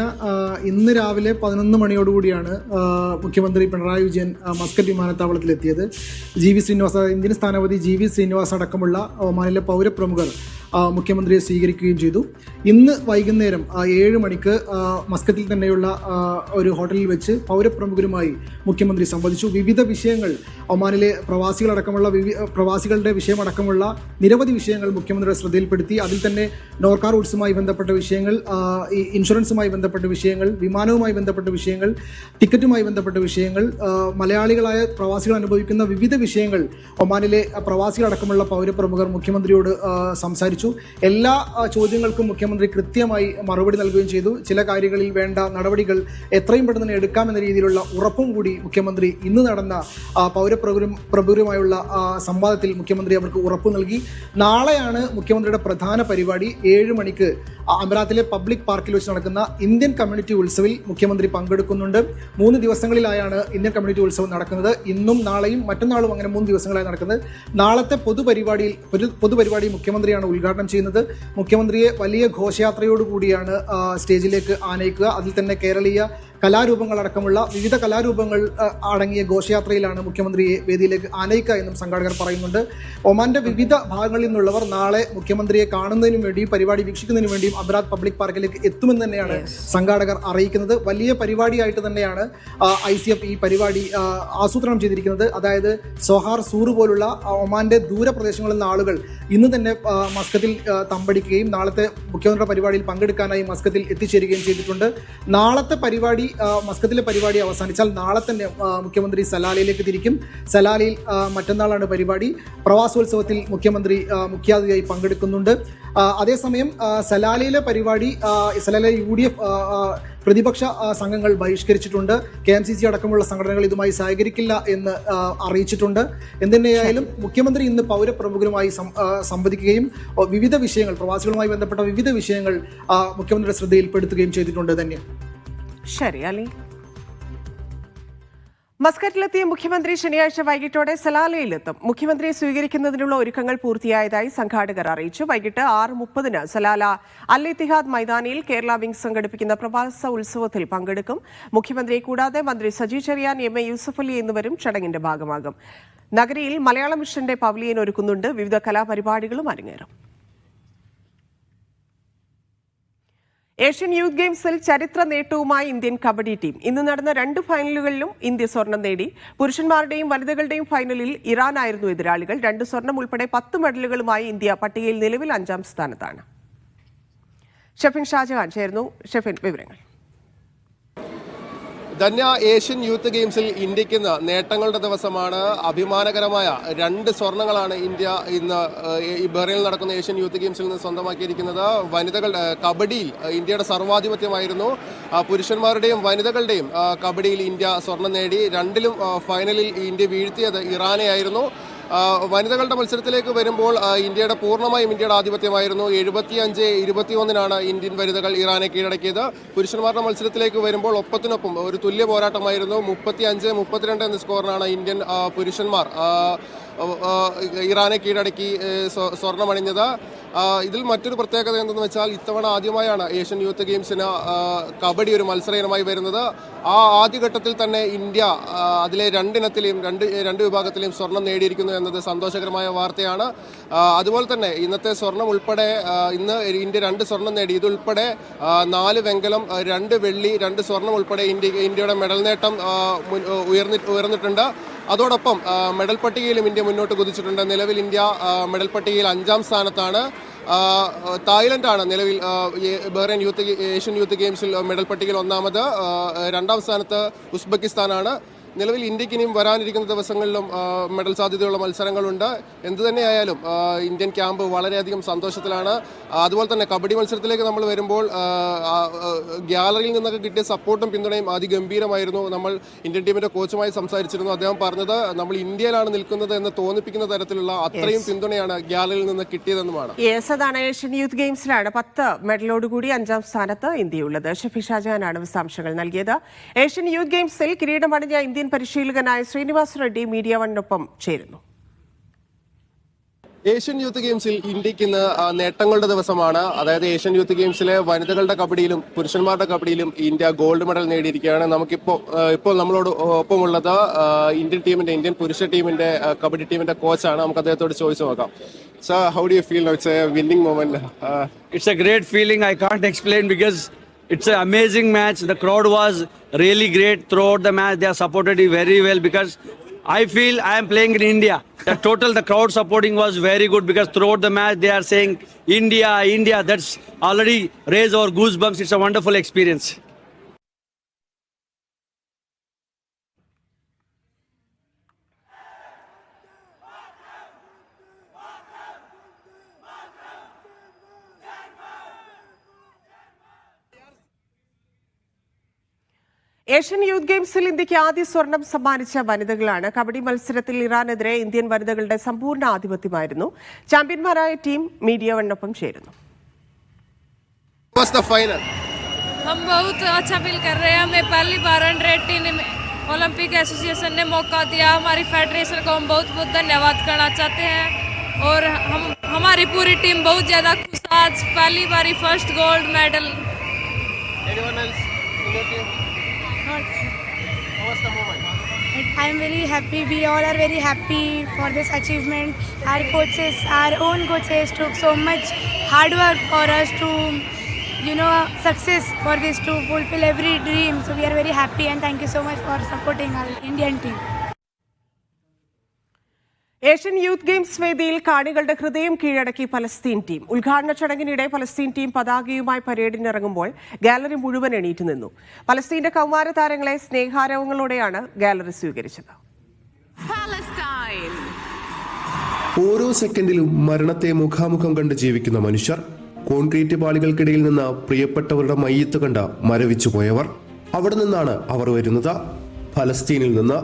ഇന്ന് രാവിലെ 11 മണിയോടുകൂടിയാണ് മുഖ്യമന്ത്രി പിണറായി വിജയൻ മസ്കറ്റ് വിമാനത്താവളത്തിലെത്തിയത്. ഇന്ത്യൻ സ്ഥാനപതി GV ശ്രീനിവാസ് അടക്കമുള്ള ഒമാനിലെ പൗരപ്രമുഖർ മുഖ്യമന്ത്രിയെ സ്വീകരിക്കുകയും ചെയ്തു. ഇന്ന് വൈകുന്നേരം 7 മണിക്ക് മസ്കറ്റിൽ തന്നെയുള്ള ഒരു ഹോട്ടലിൽ വെച്ച് പൗരപ്രമുഖരുമായി മുഖ്യമന്ത്രി സംവദിച്ചു. വിവിധ വിഷയങ്ങൾ, ഒമാനിലെ പ്രവാസികളുടെ വിഷയമടക്കമുള്ള നിരവധി വിഷയങ്ങൾ മുഖ്യമന്ത്രിയുടെ ശ്രദ്ധയിൽപ്പെടുത്തി. അതിൽ തന്നെ നോർക്ക റൂട്ട്സുമായി ബന്ധപ്പെട്ട വിഷയങ്ങൾ, ഈ ഇൻഷുറൻസുമായി ബന്ധപ്പെട്ട വിഷയങ്ങൾ, വിമാനവുമായി ബന്ധപ്പെട്ട വിഷയങ്ങൾ, ടിക്കറ്റുമായി ബന്ധപ്പെട്ട വിഷയങ്ങൾ, മലയാളികളായ പ്രവാസികൾ അനുഭവിക്കുന്ന വിവിധ വിഷയങ്ങൾ ഒമാനിലെ പ്രവാസികളടക്കമുള്ള പൗരപ്രമുഖർ മുഖ്യമന്ത്രിയോട് സംസാരിച്ചു. എല്ലാ ചോദ്യങ്ങൾക്കും മുഖ്യമന്ത്രി കൃത്യമായി മറുപടി നൽകുകയും ചെയ്തു. ചില കാര്യങ്ങളിൽ വേണ്ട നടപടികൾ എത്രയും പെട്ടെന്ന് തന്നെ എടുക്കാമെന്ന രീതിയിലുള്ള ഉറപ്പും കൂടി മുഖ്യമന്ത്രി ഇന്ന് നടന്ന പൗരപ്രമുഖരുമായുള്ള സംവാദത്തിൽ മുഖ്യമന്ത്രി അവർക്ക് ഉറപ്പു നൽകി. നാളെയാണ് മുഖ്യമന്ത്രിയുടെ പ്രധാന പരിപാടി. 7 മണിക്ക് അമരാത്തിലെ പബ്ലിക് പാർക്കിൽ വെച്ച് നടക്കുന്ന ഇന്ത്യൻ കമ്മ്യൂണിറ്റി ഉത്സവിൽ മുഖ്യമന്ത്രി പങ്കെടുക്കുന്നുണ്ട്. 3 ദിവസങ്ങളിലായാണ് ഇന്ത്യൻ കമ്മ്യൂണിറ്റി ഉത്സവം നടക്കുന്നത്. ഇന്നും നാളെയും മറ്റന്നാളും അങ്ങനെ 3 ദിവസങ്ങളായി നടക്കുന്നത്. നാളത്തെ പൊതുപരിപാടി മുഖ്യമന്ത്രിയാണ് ഉദ്ഘാടനം ചെയ്യുന്നത്. മുഖ്യമന്ത്രിയെ വലിയ ഘോഷയാത്രയോടുകൂടിയാണ് സ്റ്റേജിലേക്ക് ആനയിക്കുക. അതിൽ തന്നെ കേരളീയ കലാരൂപങ്ങളടക്കമുള്ള വിവിധ കലാരൂപങ്ങൾ അടങ്ങിയ ഘോഷയാത്രയിലാണ് മുഖ്യമന്ത്രിയെ വേദിയിലേക്ക് ആനയിക്കുക എന്നും സംഘാടകർ പറയുന്നുണ്ട്. ഒമാന്റെ വിവിധ ഭാഗങ്ങളിൽ നിന്നുള്ളവർ നാളെ മുഖ്യമന്ത്രിയെ കാണുന്നതിനും വേണ്ടിയും പരിപാടി വീക്ഷിക്കുന്നതിനു വേണ്ടിയും അമരാത്ത് പബ്ലിക് പാർക്കിലേക്ക് എത്തുമെന്ന് തന്നെയാണ് സംഘാടകർ അറിയിക്കുന്നത്. വലിയ പരിപാടിയായിട്ട് തന്നെയാണ് ICF ഈ പരിപാടി ആസൂത്രണം ചെയ്തിരിക്കുന്നത്. അതായത് സോഹാർ, സൂറ് പോലുള്ള ഒമാന്റെ ദൂരപ്രദേശങ്ങളിൽ നിന്ന് ആളുകൾ ഇന്ന് തന്നെ മസ്കത്തിൽ തമ്പടിക്കുകയും നാളത്തെ മുഖ്യമന്ത്രിയുടെ പരിപാടിയിൽ പങ്കെടുക്കാനായി മസ്കത്തിൽ എത്തിച്ചേരുകയും ചെയ്തിട്ടുണ്ട്. നാളത്തെ പരിപാടി, മസ്കത്തിലെ പരിപാടി അവസാനിച്ചാൽ നാളെ തന്നെ മുഖ്യമന്ത്രി സലാലയിലേക്ക് തിരിക്കും. സലാലയിൽ മറ്റന്നാളാണ് പരിപാടി. പ്രവാസോത്സവത്തിൽ മുഖ്യമന്ത്രി മുഖ്യാതിഥിയായി പങ്കെടുക്കുന്നുണ്ട്. അതേസമയം സലാലയിലെ പരിപാടി സലാല UDF പ്രതിപക്ഷ സംഘങ്ങൾ ബഹിഷ്കരിച്ചിട്ടുണ്ട്. KMCC അടക്കമുള്ള സംഘടനകൾ ഇതുമായി സഹകരിക്കില്ല എന്ന് അറിയിച്ചിട്ടുണ്ട്. എന്തുതന്നെയായാലും മുഖ്യമന്ത്രി ഇന്ന് പൗരപ്രമുഖരുമായി സംവദിക്കുകയും വിവിധ വിഷയങ്ങൾ, പ്രവാസികളുമായി ബന്ധപ്പെട്ട വിവിധ വിഷയങ്ങൾ മുഖ്യമന്ത്രിയുടെ ശ്രദ്ധയിൽപ്പെടുത്തുകയും ചെയ്തിട്ടുണ്ട്. തന്നെ ശരി. അലി, മസ്കറ്റിലെത്തിയ മുഖ്യമന്ത്രി ശനിയാഴ്ച വൈകിട്ടോടെ സലാലയിലെത്തും. മുഖ്യമന്ത്രിയെ സ്വീകരിക്കുന്നതിനുള്ള ഒരുക്കങ്ങൾ പൂർത്തിയായതായി സംഘാടകർ അറിയിച്ചു. വൈകിട്ട് 6:30 സലാല അൽ ഇത്തിഹാദ് മൈതാനിയിൽ കേരള വിംഗ് സംഘടിപ്പിക്കുന്ന പ്രവാസ ഉത്സവത്തിൽ പങ്കെടുക്കും. മുഖ്യമന്ത്രിയെ കൂടാതെ മന്ത്രി സജി ചെറിയാൻ, MA യൂസഫ് അലി എന്നിവരും ചടങ്ങിന്റെ ഭാഗമാകും. നഗരിയിൽ മലയാള മിഷന്റെ പവലിയൻ ഒരുക്കുന്നുണ്ട്. വിവിധ കലാപരിപാടികളും അരങ്ങേറും. ഏഷ്യൻ യൂത്ത് ഗെയിംസിൽ ചരിത്ര നേട്ടവുമായി ഇന്ത്യൻ കബഡി ടീം. ഇന്ന് നടന്ന 2 ഫൈനലുകളിലും ഇന്ത്യ സ്വർണം നേടി. പുരുഷന്മാരുടെയും വനിതകളുടെയും ഫൈനലിൽ ഇറാനായിരുന്നു എതിരാളികൾ. 2 സ്വർണം ഉൾപ്പെടെ 10 മെഡലുകളുമായി ഇന്ത്യ പട്ടികയിൽ നിലവിൽ 5ാം സ്ഥാനത്താണ്. ഷെഫിൻ ഷാജഹാൻ ചേർന്നു. ഷെഫിൻ, വിവരങ്ങൾ. ധന്യ, ഏഷ്യൻ യൂത്ത് ഗെയിംസിൽ ഇന്ത്യക്ക് ഇന്ന് നേട്ടങ്ങളുടെ ദിവസമാണ്. അഭിമാനകരമായ 2 സ്വർണ്ണങ്ങളാണ് ഇന്ത്യ ഇന്ന് ഈ ബഹ്റൈനിൽ നടക്കുന്ന ഏഷ്യൻ യൂത്ത് ഗെയിംസിൽ നിന്ന് സ്വന്തമാക്കിയിരിക്കുന്നത്. വനിതകൾ കബഡിയിൽ ഇന്ത്യയുടെ സർവാധിപത്യമായിരുന്നു. പുരുഷന്മാരുടെയും വനിതകളുടെയും കബഡിയിൽ ഇന്ത്യ സ്വർണം നേടി. 2ലും ഫൈനലിൽ ഇന്ത്യ വീഴ്ത്തിയത് ഇറാനെയായിരുന്നു. വനിതകളുടെ മത്സരത്തിലേക്ക് വരുമ്പോൾ ഇന്ത്യയുടെ പൂർണ്ണമായും ഇന്ത്യയുടെ ആധിപത്യമായിരുന്നു. 75-21 ഇന്ത്യൻ വനിതകൾ ഇറാനെ കീഴടക്കിയത്. പുരുഷന്മാരുടെ മത്സരത്തിലേക്ക് വരുമ്പോൾ ഒപ്പത്തിനൊപ്പം ഒരു തുല്യ പോരാട്ടമായിരുന്നു. 35-32 എന്ന സ്കോറിനാണ് ഇന്ത്യൻ പുരുഷന്മാർ ഇറാനെ കീഴടക്കി സ്വർണ്ണമണിഞ്ഞത്. ഇതിൽ മറ്റൊരു പ്രത്യേകത എന്തെന്ന് വെച്ചാൽ ഇത്തവണ ആദ്യമായാണ് ഏഷ്യൻ യൂത്ത് ഗെയിംസിന് കബഡി ഒരു മത്സര ഇനമായി വരുന്നത്. ആ ആദ്യഘട്ടത്തിൽ തന്നെ ഇന്ത്യ അതിലെ 2 ഇനത്തിലെയും രണ്ട് വിഭാഗത്തിലെയും സ്വർണം നേടിയിരിക്കുന്നു എന്നത് സന്തോഷകരമായ വാർത്തയാണ്. അതുപോലെ തന്നെ ഇന്നത്തെ സ്വർണം ഉൾപ്പെടെ ഇന്ന് ഇന്ത്യ 2 സ്വർണം നേടി. ഇതുൾപ്പെടെ 4 വെങ്കലം, 2 വെള്ളി, 2 സ്വർണം ഉൾപ്പെടെ ഇന്ത്യയുടെ മെഡൽ നേട്ടം ഉയർന്നിട്ടുണ്ട്. അതോടൊപ്പം മെഡൽ പട്ടികയിലും ഇന്ത്യ മുന്നോട്ട് കുതിച്ചിട്ടുണ്ട്. നിലവിൽ ഇന്ത്യ മെഡൽ പട്ടികയിൽ 5ാം സ്ഥാനത്താണ്. തായ്ലൻഡാണ് നിലവിൽ ബഹ്റൈൻ ഏഷ്യൻ യൂത്ത് ഗെയിംസിൽ മെഡൽ പട്ടികയിൽ 1ാമത്. 2ാം സ്ഥാനത്ത് ഉസ്ബെക്കിസ്ഥാനാണ്. നിലവിൽ ഇന്ത്യക്ക് ഇനിയും വരാനിരിക്കുന്ന ദിവസങ്ങളിലും മെഡൽ സാധ്യതയുള്ള മത്സരങ്ങളുണ്ട്. എന്തുതന്നെയായാലും ഇന്ത്യൻ ക്യാമ്പ് വളരെയധികം സന്തോഷത്തിലാണ്. അതുപോലെ തന്നെ കബഡി മത്സരത്തിലേക്ക് നമ്മൾ വരുമ്പോൾ ഗ്യാലറിയിൽ നിന്നൊക്കെ കിട്ടിയ സപ്പോർട്ടും പിന്തുണയും അതിഗംഭീരമായിരുന്നു. നമ്മൾ ഇന്ത്യൻ ടീമിന്റെ കോച്ചുമായി സംസാരിച്ചിരുന്നു. അദ്ദേഹം പറഞ്ഞത് നമ്മൾ ഇന്ത്യയിലാണ് നിൽക്കുന്നത് എന്ന് തോന്നിപ്പിക്കുന്ന തരത്തിലുള്ള അത്രയും പിന്തുണയാണ് ഗ്യാലറിയിൽ നിന്ന് കിട്ടിയതെന്നുമാണ്. അതാണ് ഏഷ്യൻ യൂത്ത് ഗെയിംസിലാണ് 10 മെഡലോടുകൂടി 5ാം സ്ഥാനത്ത് ഇന്ത്യയുള്ളത്. ഷെഫി ഷാജഹാനാണ് വിശദാംശങ്ങൾ നൽകിയത്. ഏഷ്യൻ യൂത്ത് ഗെയിംസിൽ കിരീടമണിഞ്ഞ ഇന്ത്യൻ പരിശീലകനായ ശ്രീനിവാസ് റെഡ്ഡി മീഡിയ വണ്ണിനൊപ്പം ചേരുന്നു. ഏഷ്യൻ യൂത്ത് ഗെയിംസിൽ ഇന്ത്യക്ക് ഇന്ന് നേട്ടങ്ങളുടെ ദിവസമാണ്. അതായത് ഏഷ്യൻ യൂത്ത് ഗെയിംസിലെ വനിതകളുടെ കബഡിയിലും പുരുഷന്മാരുടെ കബഡിയിലും ഇന്ത്യ ഗോൾഡ് മെഡൽ നേടിയിരിക്കുകയാണ്. ഇപ്പോൾ നമ്മളോട് ഒപ്പമുള്ളത് ഇന്ത്യൻ പുരുഷ ടീമിന്റെ കബഡി ടീമിന്റെ കോച്ചാണ്. നമുക്ക് അദ്ദേഹത്തോട് ചോദിച്ചു നോക്കാം. Sir, how do you feel now? It's a winning moment. It's a great feeling. I can't explain because it's an amazing match. The crowd was really great throughout the match. They have supported it very well because I feel I am playing in India. The crowd supporting was very good because throughout the match they are saying India, India. That's already raised our goosebumps. It's a wonderful experience. Asian youth ഗെയിംസിൽ ഇന്ത്യക്ക് ആദ്യ സ്വർണം സമ്മാനിച്ച വനിതകളാണ്. കബഡി മത്സരത്തിൽ ഇറാനെതിരെ ഇന്ത്യൻ വനിതകളുടെ സമ്പൂർണ്ണ ആധിപത്യമായിരുന്നു. ചാമ്പ്യന്മാരായ ടീം മീഡിയ വണ്ണൊപ്പം ചേരുന്നു. हम बहुत अच्छा फील कर रहे हैं. हमें पहली बार अंडर-18 ओलंपिक एसोसिएशन ने मौका दिया. हमारी फेडरेशन को हम बहुत बहुत धन्यवाद करना चाहते हैं और हमारी पूरी टीम बहुत ज़्यादा खुश. आज पहली बारी first gold medal. I am very happy. We all are very happy for this achievement. Our own coaches took so much hard work for us to, success for this to fulfill every dream. So we are very happy and thank you so much for supporting our Indian team. Asian youth games വേദിയിൽ കാണികളുടെ ഹൃദയം കീഴടക്കി പലസ്തീൻ ടീം. ഉദ്ഘാടന ചടങ്ങിനിടെ പലസ്തീൻ ടീം പതാകയുമായി പരേഡിനിറങ്ങുമ്പോൾ ഗാലറി മുഴുവൻ എണീറ്റ് നിന്നു. പലസ്തീന്റെ കൗമാര താരങ്ങളെ സ്നേഹാരവങ്ങളോടെയാണ് ഗാലറി സ്വീകരിച്ചത്. ഓരോ സെക്കൻഡിലും മരണത്തെ മുഖാമുഖം കണ്ട് ജീവിക്കുന്ന മനുഷ്യർ, കോൺക്രീറ്റ് പാളികൾക്കിടയിൽ നിന്ന് പ്രിയപ്പെട്ടവരുടെ മയ്യത്ത് കണ്ട് മരവിച്ചു പോയവർ. അവിടെ നിന്നാണ് അവർ വരുന്നത്, ഫലസ്തീനിൽ നിന്ന്.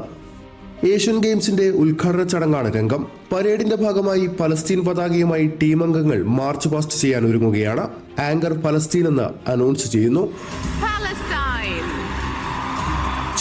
ഏഷ്യൻ ഗെയിംസിന്റെ ഉദ്ഘാടന ചടങ്ങാണ് രംഗം. പരേഡിന്റെ ഭാഗമായി പലസ്തീൻ പതാകയുമായി ടീം അംഗങ്ങൾ മാർച്ച് പാസ്റ്റ് ചെയ്യാൻ ഒരുങ്ങുകയാണ്. ആങ്കർ പലസ്തീൻ എന്ന് അനൗൺസ് ചെയ്യുന്നു.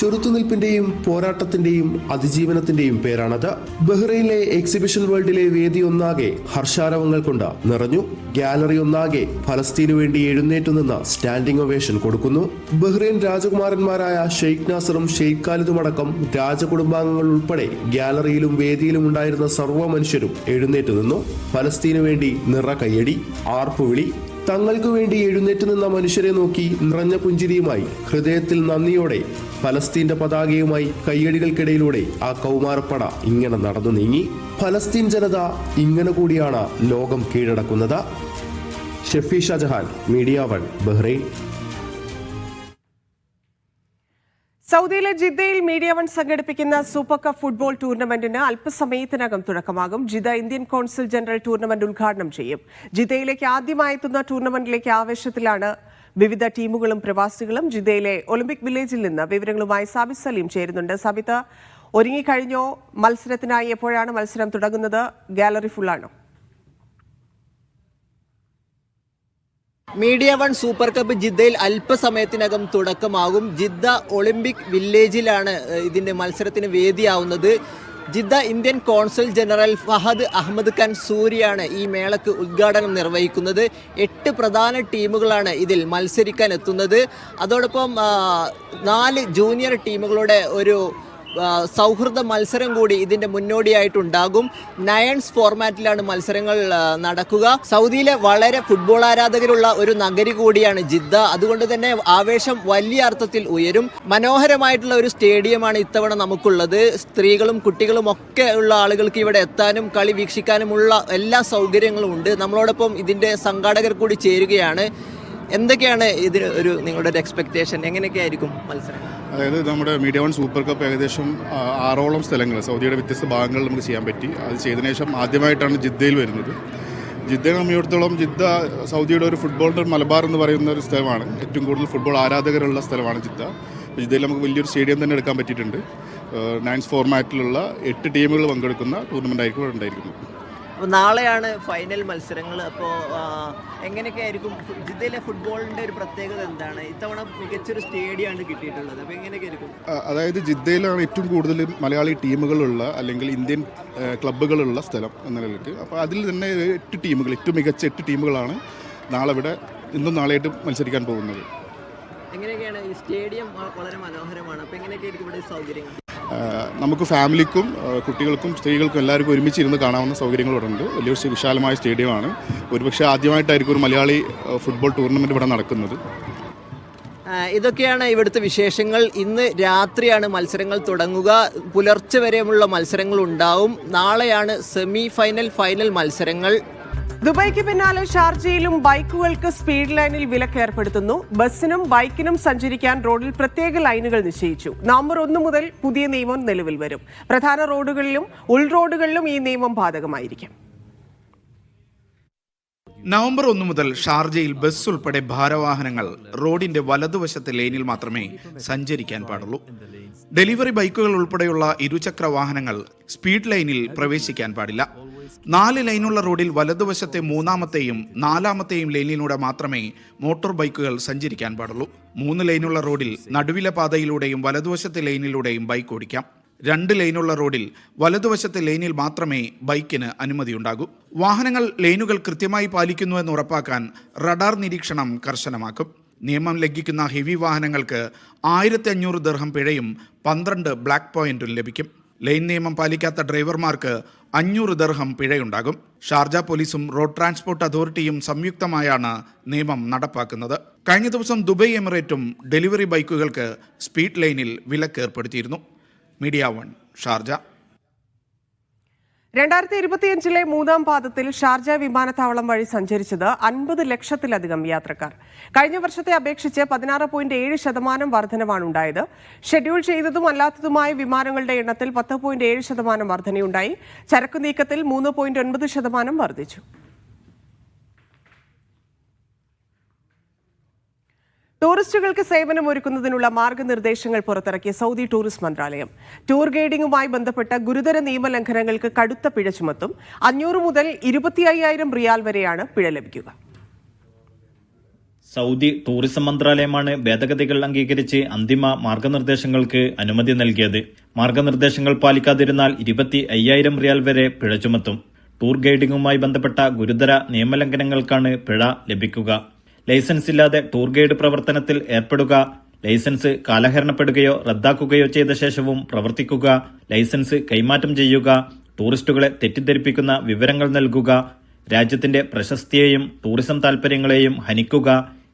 ചെറുത്തുനിൽപ്പിന്റെയും പോരാട്ടത്തിന്റെയും അതിജീവനത്തിന്റെയും പേരാണത്. ബഹ്റൈനിലെ എക്സിബിഷൻ വേൾഡിലെ വേദി ഒന്നാകെ ഹർഷാരവങ്ങൾ കൊണ്ട് നിറഞ്ഞു. ഗാലറി ഒന്നാകെ ഫലസ്തീനു വേണ്ടി എഴുന്നേറ്റു നിന്ന് സ്റ്റാൻഡിംഗ് ഒവേഷൻ കൊടുക്കുന്നു. ബഹ്റൈൻ രാജകുമാരന്മാരായ ഷെയ്ഖ് നാസറും ഷെയ്ഖ് ഖാലിദുമടക്കം രാജകുടുംബാംഗങ്ങൾ ഉൾപ്പെടെ ഗാലറിയിലും വേദിയിലും ഉണ്ടായിരുന്ന സർവ്വ മനുഷ്യരും എഴുന്നേറ്റു നിന്നു. ഫലസ്തീനു വേണ്ടി നിറ കയ്യടി, ആർപ്പുവിളി. തങ്ങൾക്ക് വേണ്ടി എഴുന്നേറ്റ് നിന്ന മനുഷ്യരെ നോക്കി നിറഞ്ഞ പുഞ്ചിരിയുമായി ഹൃദയത്തിൽ നന്ദിയോടെ ഫലസ്തീന്റെ പതാകയുമായി കയ്യടികൾക്കിടയിലൂടെ ആ കൗമാരപ്പട ഇങ്ങനെ നടന്നു നീങ്ങി. ഫലസ്തീൻ ജനത ഇങ്ങനെ കൂടിയാണ് ലോകം കീഴടക്കുന്നത്. Shefi Shajahan, media one, Bahrain. സൗദിയിലെ ജിദ്ദയിൽ മീഡിയ വൺ സംഘടിപ്പിക്കുന്ന സൂപ്പർ കപ്പ് ഫുട്ബോൾ ടൂർണമെന്റിന് അല്പസമയത്തിനകം തുടക്കമാകും. Jeddah Indian consul general tournament ഉദ്ഘാടനം ചെയ്യും. ജിദ്ദയിലേക്ക് ആദ്യമായി എത്തുന്ന ടൂർണമെന്റിലേക്ക് ആവേശത്തിലാണ് വിവിധ ടീമുകളും പ്രവാസികളും. ജിദ്ദയിലെ ഒളിമ്പിക് വില്ലേജിൽ നിന്ന് വിവരങ്ങളുമായി സാബിത്ത് സലീം ചേരുന്നുണ്ട്. സാബിത്ത്, ഒരുങ്ങിക്കഴിഞ്ഞോ? മത്സരത്തിനായി എപ്പോഴാണ് മത്സരം തുടങ്ങുന്നത്? ഗാലറി ഫുള്ളാണോ? മീഡിയ വൺ സൂപ്പർ കപ്പ് ജിദ്ദയിൽ അല്പസമയത്തിനകം തുടക്കമാകും. ജിദ്ദ ഒളിമ്പിക് വില്ലേജിലാണ് ഇതിന്റെ മത്സരത്തിന് വേദിയാവുന്നത്. Jeddah Indian consul general Fahad Ahmed Khan സൂരിയാണ് ഈ മേളക്ക് ഉദ്ഘാടനം നിർവഹിക്കുന്നത്. 8 പ്രധാന ടീമുകളാണ് ഇതിൽ മത്സരിക്കാൻ എത്തുന്നത്. അതോടൊപ്പം 4 ജൂനിയർ ടീമുകളുടെ ഒരു സൗഹൃദ മത്സരം കൂടി ഇതിന്റെ മുന്നോടിയായിട്ടുണ്ടാകും. നയൻസ് ഫോർമാറ്റിലാണ് മത്സരങ്ങൾ നടക്കുക. സൗദിയിലെ വളരെ ഫുട്ബോൾ ആരാധകരുള്ള ഒരു നഗരി കൂടിയാണ് ജിദ്ദ. അതുകൊണ്ട് തന്നെ ആവേശം വലിയ അർത്ഥത്തിൽ ഉയരും. മനോഹരമായിട്ടുള്ള ഒരു സ്റ്റേഡിയമാണ് ഇത്തവണ നമുക്കുള്ളത്. സ്ത്രീകളും കുട്ടികളും ഒക്കെ ഉള്ള ആളുകൾക്ക് ഇവിടെ എത്താനും കളി വീക്ഷിക്കാനുമുള്ള എല്ലാ സൗകര്യങ്ങളും ഉണ്ട്. നമ്മളോടൊപ്പം ഇതിന്റെ സംഘാടകർ കൂടി ചേരുകയാണ്. എന്തൊക്കെയാണ് ഇതിന് നിങ്ങളുടെ ഒരു എക്സ്പെക്ടേഷൻ? എങ്ങനെയൊക്കെ ആയിരിക്കും മത്സരം? അതായത് നമ്മുടെ മീഡിയ വൺ സൂപ്പർ കപ്പ് ഏകദേശം 6ഓളം സ്ഥലങ്ങൾ സൗദിയുടെ വ്യത്യസ്ത ഭാഗങ്ങളിൽ നമുക്ക് ചെയ്യാൻ പറ്റി. അത് ചെയ്തതിനു ശേഷം ആദ്യമായിട്ടാണ് ജിദ്ദയിൽ വരുന്നത്. ജിദ്ദയെ നമ്മിടത്തോളം ജിദ്ദ സൗദിയുടെ ഒരു ഫുട്ബോളിൻ്റെ മലബാർ എന്ന് പറയുന്ന ഒരു സ്ഥലമാണ്. ഏറ്റവും കൂടുതൽ ഫുട്ബോൾ ആരാധകരുള്ള സ്ഥലമാണ് ജിദ്ദ. ജിദ്ദയിൽ നമുക്ക് വലിയൊരു സ്റ്റേഡിയം തന്നെ എടുക്കാൻ പറ്റിയിട്ടുണ്ട്. നയൻസ് ഫോർമാറ്റിലുള്ള 8 ടീമുകൾ പങ്കെടുക്കുന്ന ടൂർണമെൻ്റ് ആയിരിക്കും ഇവിടെ ഉണ്ടായിരിക്കുന്നത്. അപ്പോൾ നാളെയാണ് ഫൈനൽ മത്സരങ്ങൾ. അപ്പോൾ എങ്ങനെയൊക്കെ ആയിരിക്കും ജിദ്ദയിലെ ഫുട്ബോളിൻ്റെ ഒരു പ്രത്യേകത എന്താണ്? ഇത്തവണ മികച്ചൊരു സ്റ്റേഡിയമാണ് കിട്ടിയിട്ടുള്ളത്. അപ്പോൾ എങ്ങനെയൊക്കെ ആയിരിക്കും? അതായത് ജിദ്ദയിലാണ് ഏറ്റവും കൂടുതൽ മലയാളി ടീമുകളുള്ള അല്ലെങ്കിൽ ഇന്ത്യൻ ക്ലബ്ബുകളുള്ള സ്ഥലം എന്ന നിലയ്ക്ക്. അപ്പോൾ അതിൽ തന്നെ 8 ടീമുകൾ, ഏറ്റവും മികച്ച 8 ടീമുകളാണ് നാളെ ഇവിടെ ഇന്നും നാളെയായിട്ട് മത്സരിക്കാൻ പോകുന്നത്. എങ്ങനെയൊക്കെയാണ്? ഈ സ്റ്റേഡിയം വളരെ മനോഹരമാണ്. അപ്പോൾ എങ്ങനെയൊക്കെ ആയിരിക്കും ഇവിടെ സൗകര്യങ്ങൾ? നമുക്ക് ഫാമിലിക്കും കുട്ടികൾക്കും സ്ത്രീകൾക്കും എല്ലാവർക്കും ഒരുമിച്ചിരുന്ന് കാണാവുന്ന സൗകര്യങ്ങളുണ്ട്. വലിയൊരു വിശാലമായ സ്റ്റേഡിയമാണ്. ഒരുപക്ഷെ ആദ്യമായിട്ടായിരിക്കും ഒരു മലയാളി ഫുട്ബോൾ ടൂർണമെൻറ്റ് ഇവിടെ നടക്കുന്നത്. ഇതൊക്കെയാണ് ഇവിടുത്തെ വിശേഷങ്ങൾ. ഇന്ന് രാത്രിയാണ് മത്സരങ്ങൾ തുടങ്ങുക. പുലർച്ചെ വരെയുമുള്ള മത്സരങ്ങൾ ഉണ്ടാവും. നാളെയാണ് സെമി ഫൈനൽ, ഫൈനൽ മത്സരങ്ങൾ. ദുബായ്ക്ക് പിന്നാലെ ഷാർജയിലും ബൈക്കുകൾക്ക് സ്പീഡ് ലൈനിൽ വിലക്ക് ഏർപ്പെടുത്തുന്നു. ബസ്സിനും ബൈക്കിനും സഞ്ചരിക്കാൻ റോഡിൽ പ്രത്യേക ലൈനുകൾ നിശ്ചയിച്ചു. നവംബർ 1 മുതൽ പുതിയ നിയമം നിലവിൽ വരും. പ്രധാന റോഡുകളിലും ഉൾറോഡുകളിലും ഈ നിയമം ബാധകമായിരിക്കും. നവംബർ 1 മുതൽ ഷാർജയിൽ ബസ് ഉൾപ്പെടെ ഭാരവാഹനങ്ങൾ റോഡിന്റെ വലതുവശത്തെ ലൈനിൽ മാത്രമേ സഞ്ചരിക്കാൻ പാടുള്ളൂ. ഡെലിവറി ബൈക്കുകൾ ഉൾപ്പെടെയുള്ള ഇരുചക്ര വാഹനങ്ങൾ സ്പീഡ് ലൈനിൽ പ്രവേശിക്കാൻ പാടില്ല. 4 ലൈനുള്ള റോഡിൽ വലതുവശത്തെ 3-ാമത്തെയും 4-ാമത്തെയും ലൈനിലൂടെ മാത്രമേ മോട്ടോർ ബൈക്കുകൾ സഞ്ചരിക്കാൻ പാടുള്ളൂ. 3 ലൈനുള്ള റോഡിൽ നടുവിലെ പാതയിലൂടെയും വലതുവശത്തെ ലൈനിലൂടെയും ബൈക്ക് ഓടിക്കാം. 2 ലൈനുള്ള റോഡിൽ വലതുവശത്തെ ലൈനിൽ മാത്രമേ ബൈക്കിന് അനുമതിയുണ്ടാകൂ. വാഹനങ്ങൾ ലൈനുകൾ കൃത്യമായി പാലിക്കുന്നുവെന്ന് ഉറപ്പാക്കാൻ റഡാർ നിരീക്ഷണം കർശനമാക്കും. നിയമം ലംഘിക്കുന്ന ഹെവി വാഹനങ്ങൾക്ക് 1500 ദിർഹം പിഴയും 12 ബ്ലാക്ക് പോയിന്റും ലഭിക്കും. ലൈൻ നിയമം പാലിക്കാത്ത ഡ്രൈവർമാർക്ക് 500 ദിർഹം പിഴയുണ്ടാകും. ഷാർജ പോലീസും റോഡ് ട്രാൻസ്പോർട്ട് അതോറിറ്റിയും സംയുക്തമായാണ് നിയമം നടപ്പാക്കുന്നത്. കഴിഞ്ഞ ദിവസം ദുബൈ എമിറേറ്റും ഡെലിവറി ബൈക്കുകൾക്ക് സ്പീഡ് ലൈനിൽ വിലക്ക് ഏർപ്പെടുത്തിയിരുന്നു. Media 1 Sharjah. 2025 മൂന്നാം പാദത്തിൽ ഷാർജ വിമാനത്താവളം വഴി സഞ്ചരിച്ചത് 50 ലക്ഷത്തിലധികം യാത്രക്കാർ. കഴിഞ്ഞ വർഷത്തെ അപേക്ഷിച്ച് 16.7% വർധനവാണ് ഉണ്ടായത്. ഷെഡ്യൂൾ ചെയ്തതും അല്ലാത്തതുമായ വിമാനങ്ങളുടെ എണ്ണത്തിൽ 10.7% വർധനയുണ്ടായി. ചരക്കു നീക്കത്തിൽ 3.9% വർദ്ധിച്ചു. ടൂറിസ്റ്റുകൾക്ക് സേവനമൊരുക്കുന്നതിനുള്ള മാർഗനിർദ്ദേശങ്ങൾ പുറത്തിറക്കിയ സൗദി ടൂറിസ്റ്റ് മന്ത്രാലയം. ടൂർ ഗൈഡിംഗുമായി ബന്ധപ്പെട്ട ഗുരുതര നിയമലംഘനങ്ങൾക്ക് കടുത്ത പിഴ ചുമത്തും. 500 മുതൽ 25,000 റിയാൽ വരെയാണ് പിഴ ലഭിക്കുക. സൗദി ടൂറിസം മന്ത്രാലയമാണ് ഭേദഗതികൾ അംഗീകരിച്ച് അന്തിമ മാർഗനിർദ്ദേശങ്ങൾക്ക് അനുമതി നൽകിയത്. മാർഗനിർദ്ദേശങ്ങൾ പാലിക്കാതിരുന്നാൽ 25,000 റിയാൽ വരെ പിഴ ചുമത്തും. ടൂർ ഗൈഡിംഗുമായി ബന്ധപ്പെട്ട ഗുരുതര നിയമലംഘനങ്ങൾക്കാണ് പിഴ ലഭിക്കുക. ലൈസൻസ് ഇല്ലാതെ ടൂർ ഗൈഡ് പ്രവർത്തനത്തിൽ ഏർപ്പെടുക, ലൈസൻസ് കാലഹരണപ്പെടുകയോ റദ്ദാക്കുകയോ ചെയ്ത ശേഷവും പ്രവർത്തിക്കുക, ലൈസൻസ് കൈമാറ്റം ചെയ്യുക, ടൂറിസ്റ്റുകളെ തെറ്റിദ്ധരിപ്പിക്കുന്ന വിവരങ്ങൾ നൽകുക, രാജ്യത്തിന്റെ പ്രശസ്തിയെയും ടൂറിസം താൽപര്യങ്ങളെയും ഹനിക്കുക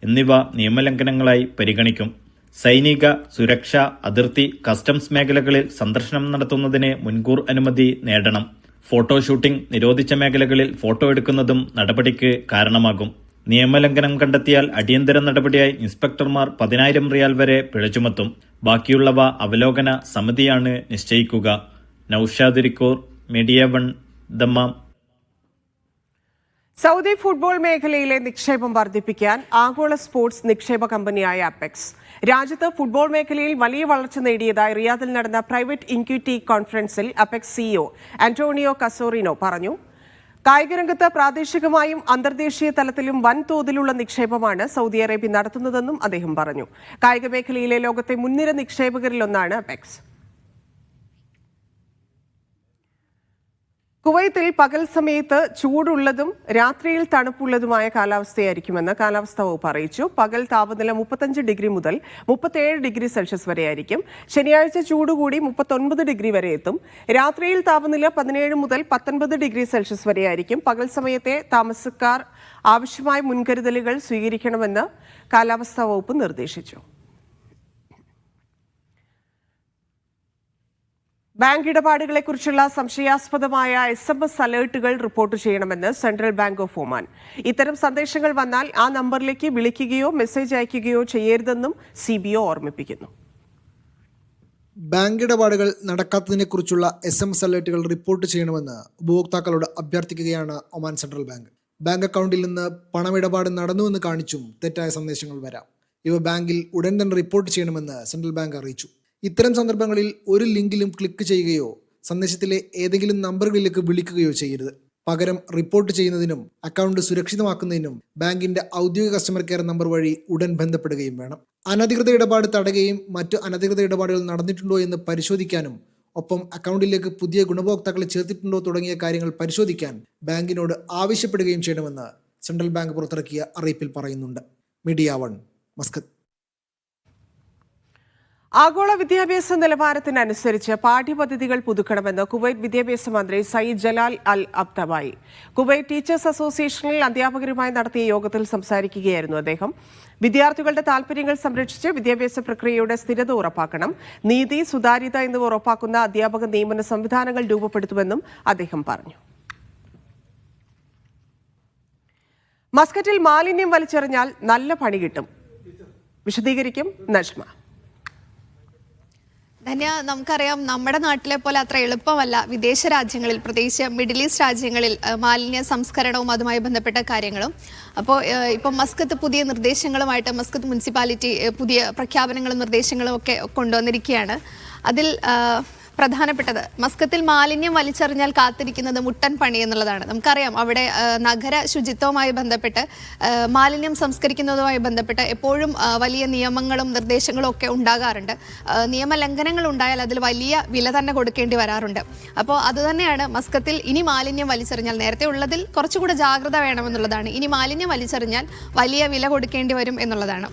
എന്നിവ നിയമലംഘനങ്ങളായി പരിഗണിക്കും. സൈനിക, സുരക്ഷ, അതിർത്തി, കസ്റ്റംസ് മേഖലകളിൽ സന്ദർശനം നടത്തുന്നതിന് മുൻകൂർ അനുമതി നേടണം. ഫോട്ടോ ഷൂട്ടിംഗ് നിരോധിച്ച മേഖലകളിൽ ഫോട്ടോ എടുക്കുന്നതും നടപടിക്ക് കാരണമാകും. നിയമലംഘനം കണ്ടെത്തിയാൽ അടിയന്തര നടപടിയായി ഇൻസ്പെക്ടർമാർ 10,000 റിയാൽ വരെ പിഴ ചുമത്തും. ബാക്കിയുള്ളവ അവലോകന സമിതിയാണ് നിശ്ചയിക്കുക. നൌഷാദ് റിക്കോർ, മീഡിയ 1, ദമ്മാം. സൗദി ഫുട്ബോൾ മേഖലയിലെ നിക്ഷേപം വർദ്ധിപ്പിക്കാൻ ആഗോള സ്പോർട്സ് നിക്ഷേപ കമ്പനിയായ അപെക്സ് രാജ്യത്ത് ഫുട്ബോൾ മേഖലയിൽ വലിയ വളർച്ച നേടിയതായി റിയാദിൽ നടന്ന പ്രൈവറ്റ് ഇക്വിറ്റി കോൺഫറൻസിൽ അപെക്സ് സിഇഒ ആന്റോണിയോ കസോറിനോ പറഞ്ഞു. കായികരംഗത്ത് പ്രാദേശികമായും അന്തർദേശീയ തലത്തിലും വൻതോതിലുള്ള നിക്ഷേപമാണ് സൗദി അറേബ്യ നടത്തുന്നതെന്നും അദ്ദേഹം പറഞ്ഞു. കായിക മേഖലയിലെ ലോകത്തെ മുൻനിര നിക്ഷേപകരിലൊന്നാണ് അപെക്സ്. കുവൈത്തിൽ പകൽ സമയത്ത് ചൂടുള്ളതും രാത്രിയിൽ തണുപ്പുള്ളതുമായ കാലാവസ്ഥയായിരിക്കുമെന്ന് കാലാവസ്ഥാ വകുപ്പ് അറിയിച്ചു. പകൽ താപനില 35 ഡിഗ്രി മുതൽ 37 ഡിഗ്രി സെൽഷ്യസ് വരെയായിരിക്കും. ശനിയാഴ്ച ചൂടുകൂടി 39 ഡിഗ്രി വരെ എത്തും. രാത്രിയിൽ താപനില 17 മുതൽ 19 ഡിഗ്രി സെൽഷ്യസ് വരെയായിരിക്കും. പകൽ സമയത്തെ താമസക്കാർ ആവശ്യമായ മുൻകരുതലുകൾ സ്വീകരിക്കണമെന്ന് കാലാവസ്ഥാ വകുപ്പ് നിർദ്ദേശിച്ചു. ബാങ്ക് ഇടപാടുകളെക്കുറിച്ചുള്ള സംശയാസ്പദമായ SMS അലേർട്ടുകൾ റിപ്പോർട്ട് ചെയ്യണമെന്ന് സെൻട്രൽ ബാങ്ക് ഓഫ് ഒമാൻ. ഇത്തരം സന്ദേശങ്ങൾ വന്നാൽ ആ നമ്പറിലേക്ക് വിളിക്കുകയോ മെസ്സേജ് അയക്കുകയോ ചെയ്യരുതെന്നും CBO ഓർമ്മിപ്പിക്കുന്നു. ബാങ്ക് ഇടപാടുകൾ നടക്കാത്തതിനെക്കുറിച്ചുള്ള SMS അലേർട്ടുകൾ റിപ്പോർട്ട് ചെയ്യണമെന്ന് ഉപഭോക്താക്കളോട് അഭ്യർത്ഥിക്കുകയാണ് ഒമാൻ സെൻട്രൽ ബാങ്ക്. ബാങ്ക് അക്കൗണ്ടിൽ നിന്ന് പണമിടപാട് നടന്നുവെന്ന് കാണിച്ചും തെറ്റായ സന്ദേശങ്ങൾ വരാം. ഇവ ബാങ്കിൽ ഉടൻ തന്നെ റിപ്പോർട്ട് ചെയ്യണമെന്ന് സെൻട്രൽ ബാങ്ക് അറിയിച്ചു. ഇത്തരം സന്ദർഭങ്ങളിൽ ഒരു ലിങ്കിലും ക്ലിക്ക് ചെയ്യുകയോ സന്ദേശത്തിലെ ഏതെങ്കിലും നമ്പറുകളിലേക്ക് വിളിക്കുകയോ ചെയ്യരുത്. പകരം റിപ്പോർട്ട് ചെയ്യുന്നതിനും അക്കൗണ്ട് സുരക്ഷിതമാക്കുന്നതിനും ബാങ്കിന്റെ ഔദ്യോഗിക കസ്റ്റമർ കെയർ നമ്പർ വഴി ഉടൻ ബന്ധപ്പെടുകയും വേണം. അനധികൃത ഇടപാട് തടയുകയും മറ്റു അനധികൃത ഇടപാടുകൾ നടന്നിട്ടുണ്ടോ എന്ന് പരിശോധിക്കാനും ഒപ്പം അക്കൗണ്ടിലേക്ക് പുതിയ ഗുണഭോക്താക്കളെ ചേർത്തിട്ടുണ്ടോ തുടങ്ങിയ കാര്യങ്ങൾ പരിശോധിക്കാൻ ബാങ്കിനോട് ആവശ്യപ്പെടുകയും ചെയ്യണമെന്ന് സെൻട്രൽ ബാങ്ക് പുറത്തിറക്കിയ അറിയിപ്പിൽ പറയുന്നുണ്ട്. Media 1, Muscat. ആഗോള വിദ്യാഭ്യാസ നിലവാരത്തിനനുസരിച്ച് പാഠ്യപദ്ധതികൾ പുതുക്കണമെന്ന് കുവൈറ്റ് വിദ്യാഭ്യാസ മന്ത്രി സയ്യിദ് ജലാൽ അൽ അബ്തബായി. കുവൈറ്റ് ടീച്ചേഴ്സ് അസോസിയേഷനിൽ അധ്യാപകരുമായി നടത്തിയ യോഗത്തിൽ സംസാരിക്കുകയായിരുന്നു അദ്ദേഹം. വിദ്യാർത്ഥികളുടെ താൽപര്യങ്ങൾ സംരക്ഷിച്ച് വിദ്യാഭ്യാസ പ്രക്രിയയുടെ സ്ഥിരത ഉറപ്പാക്കണം, നീതി, സുതാര്യത എന്നിവ ഉറപ്പാക്കുന്ന അധ്യാപക നിയമന സംവിധാനങ്ങൾ രൂപപ്പെടുത്തുമെന്നും അദ്ദേഹം പറഞ്ഞു. മസ്കറ്റിൽ മാലിന്യം വലിച്ചെറിഞ്ഞാൽ നല്ല പണി കിട്ടും. വിശദീകരിക്കും നജ്മ. ധന്യ, നമുക്കറിയാം നമ്മുടെ നാട്ടിലെ പോലെ അത്ര എളുപ്പമല്ല വിദേശ രാജ്യങ്ങളിൽ, പ്രത്യേകിച്ച് മിഡിൽ ഈസ്റ്റ് രാജ്യങ്ങളിൽ മാലിന്യ സംസ്കരണവും അതുമായി ബന്ധപ്പെട്ട കാര്യങ്ങളും. അപ്പോൾ ഇപ്പം മസ്കത്ത് പുതിയ നിർദ്ദേശങ്ങളുമായിട്ട് മസ്കത്ത് മുനിസിപ്പാലിറ്റി പുതിയ പ്രഖ്യാപനങ്ങളും നിർദ്ദേശങ്ങളും ഒക്കെ കൊണ്ടുവന്നിരിക്കുകയാണ്. അതിൽ പ്രധാനപ്പെട്ടത് മസ്കത്തിൽ മാലിന്യം വലിച്ചെറിഞ്ഞാൽ കാത്തിരിക്കുന്നത് മുട്ടൻ പണി എന്നുള്ളതാണ്. നമുക്കറിയാം അവിടെ നഗര ശുചിത്വവുമായി ബന്ധപ്പെട്ട് മാലിന്യം സംസ്കരിക്കുന്നതുമായി ബന്ധപ്പെട്ട് എപ്പോഴും വലിയ നിയമങ്ങളും നിർദ്ദേശങ്ങളും ഒക്കെ ഉണ്ടാകാറുണ്ട്. നിയമലംഘനങ്ങൾ ഉണ്ടായാൽ അതിൽ വലിയ വില തന്നെ കൊടുക്കേണ്ടി വരാറുണ്ട്. അപ്പോൾ അതുതന്നെയാണ് മസ്കത്തിൽ ഇനി മാലിന്യം വലിച്ചെറിഞ്ഞാൽ, നേരത്തെ ഉള്ളതിൽ കുറച്ചുകൂടെ ജാഗ്രത വേണമെന്നുള്ളതാണ്. ഇനി മാലിന്യം വലിച്ചെറിഞ്ഞാൽ വലിയ വില കൊടുക്കേണ്ടി വരും എന്നുള്ളതാണ്.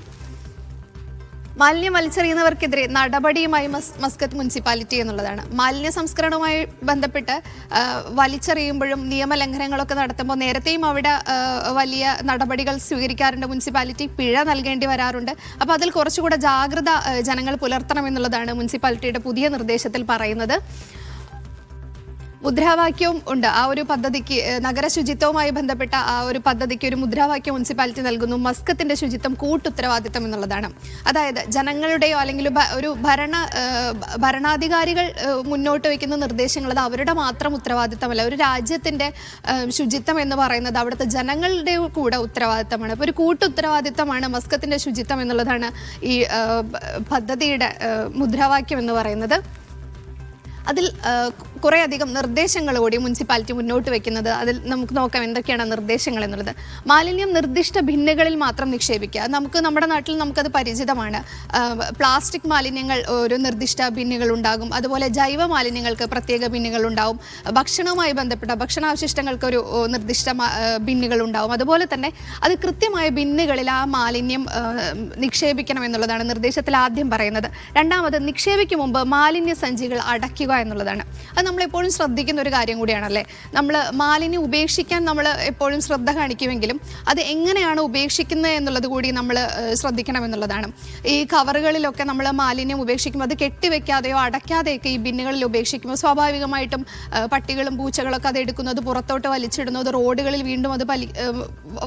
മാലിന്യം വലിച്ചെറിയുന്നവർക്കെതിരെ നടപടിയുമായി മസ്കത്ത് മുനിസിപ്പാലിറ്റി എന്നുള്ളതാണ്. മാലിന്യ സംസ്കരണവുമായി ബന്ധപ്പെട്ട് വലിച്ചെറിയുമ്പോഴും നിയമലംഘനങ്ങളൊക്കെ നടത്തുമ്പോൾ നേരത്തെയും അവിടെ വലിയ നടപടികൾ സ്വീകരിക്കാറുണ്ട്. മുനിസിപ്പാലിറ്റി പിഴ നൽകേണ്ടി വരാറുണ്ട്. അപ്പോൾ അതിൽ കുറച്ചുകൂടെ ജാഗ്രത ജനങ്ങൾ പുലർത്തണമെന്നുള്ളതാണ് മുനിസിപ്പാലിറ്റിയുടെ പുതിയ നിർദ്ദേശത്തിൽ പറയുന്നത്. മുദ്രാവാക്യവും ഉണ്ട്. ആ ഒരു പദ്ധതിക്ക്, നഗര ശുചിത്വവുമായി ബന്ധപ്പെട്ട ആ ഒരു പദ്ധതിക്ക് ഒരു മുദ്രാവാക്യം മുനിസിപ്പാലിറ്റി നൽകുന്നു. മസ്കത്തിന്റെ ശുചിത്വം കൂട്ടുത്തരവാദിത്തം എന്നുള്ളതാണ്. അതായത് ജനങ്ങളുടെയോ അല്ലെങ്കിൽ ഒരു ഭരണാധികാരികൾ മുന്നോട്ട് വയ്ക്കുന്ന നിർദ്ദേശങ്ങൾ അത് അവരുടെ മാത്രം ഉത്തരവാദിത്തമല്ല. ഒരു രാജ്യത്തിന്റെ ശുചിത്വം എന്ന് പറയുന്നത് അവിടുത്തെ ജനങ്ങളുടെ കൂടെ ഉത്തരവാദിത്തമാണ്. അപ്പോൾ ഒരു കൂട്ടുത്തരവാദിത്തമാണ് മസ്കത്തിന്റെ ശുചിത്വം എന്നുള്ളതാണ് ഈ പദ്ധതിയുടെ മുദ്രാവാക്യം എന്ന് പറയുന്നത്. അതിൽ കുറേയധികം നിർദ്ദേശങ്ങൾ കൂടി മുനിസിപ്പാലിറ്റി മുന്നോട്ട് വയ്ക്കുന്നത്. അതിൽ നമുക്ക് നോക്കാം എന്തൊക്കെയാണ് നിർദ്ദേശങ്ങൾ എന്നുള്ളത്. മാലിന്യം നിർദ്ദിഷ്ട ബിന്നുകളിൽ മാത്രം നിക്ഷേപിക്കുക. നമ്മുടെ നാട്ടിൽ നമുക്കത് പരിചിതമാണ്. പ്ലാസ്റ്റിക് മാലിന്യങ്ങൾ ഒരു നിർദ്ദിഷ്ട ബിന്നുകൾ ഉണ്ടാകും. അതുപോലെ ജൈവ മാലിന്യങ്ങൾക്ക് പ്രത്യേക ബിന്നുകൾ ഉണ്ടാവും. ഭക്ഷണവുമായി ബന്ധപ്പെട്ട ഭക്ഷണാവശിഷ്ടങ്ങൾക്ക് ഒരു നിർദ്ദിഷ്ട ബിന്നുകൾ ഉണ്ടാവും. അതുപോലെ തന്നെ അത് കൃത്യമായ ബിന്നുകളിൽ ആ മാലിന്യം നിക്ഷേപിക്കണം എന്നുള്ളതാണ് നിർദ്ദേശത്തിൽ ആദ്യം പറയുന്നത്. രണ്ടാമത്, നിക്ഷേപിക്കും മുമ്പ് മാലിന്യ സഞ്ചികൾ അടയ്ക്കുക എന്നുള്ളതാണ്. അത് നമ്മളെപ്പോഴും ശ്രദ്ധിക്കുന്ന ഒരു കാര്യം കൂടിയാണല്ലേ. നമ്മൾ മാലിന്യം ഉപേക്ഷിക്കാൻ നമ്മൾ എപ്പോഴും ശ്രദ്ധ കാണിക്കുമെങ്കിലും അത് എങ്ങനെയാണ് ഉപേക്ഷിക്കുന്നത് എന്നുള്ളത് കൂടി നമ്മൾ ശ്രദ്ധിക്കണം എന്നുള്ളതാണ്. ഈ കവറുകളിലൊക്കെ നമ്മൾ മാലിന്യം ഉപേക്ഷിക്കുമ്പോൾ അത് കെട്ടിവെക്കാതെയോ അടയ്ക്കാതെയൊക്കെ ഈ ബിന്നുകളിൽ ഉപേക്ഷിക്കുമ്പോൾ സ്വാഭാവികമായിട്ടും പട്ടികളും പൂച്ചകളൊക്കെ അത് എടുക്കുന്നു, അത് പുറത്തോട്ട് വലിച്ചിടുന്നു, അത് റോഡുകളിൽ വീണ്ടും അത്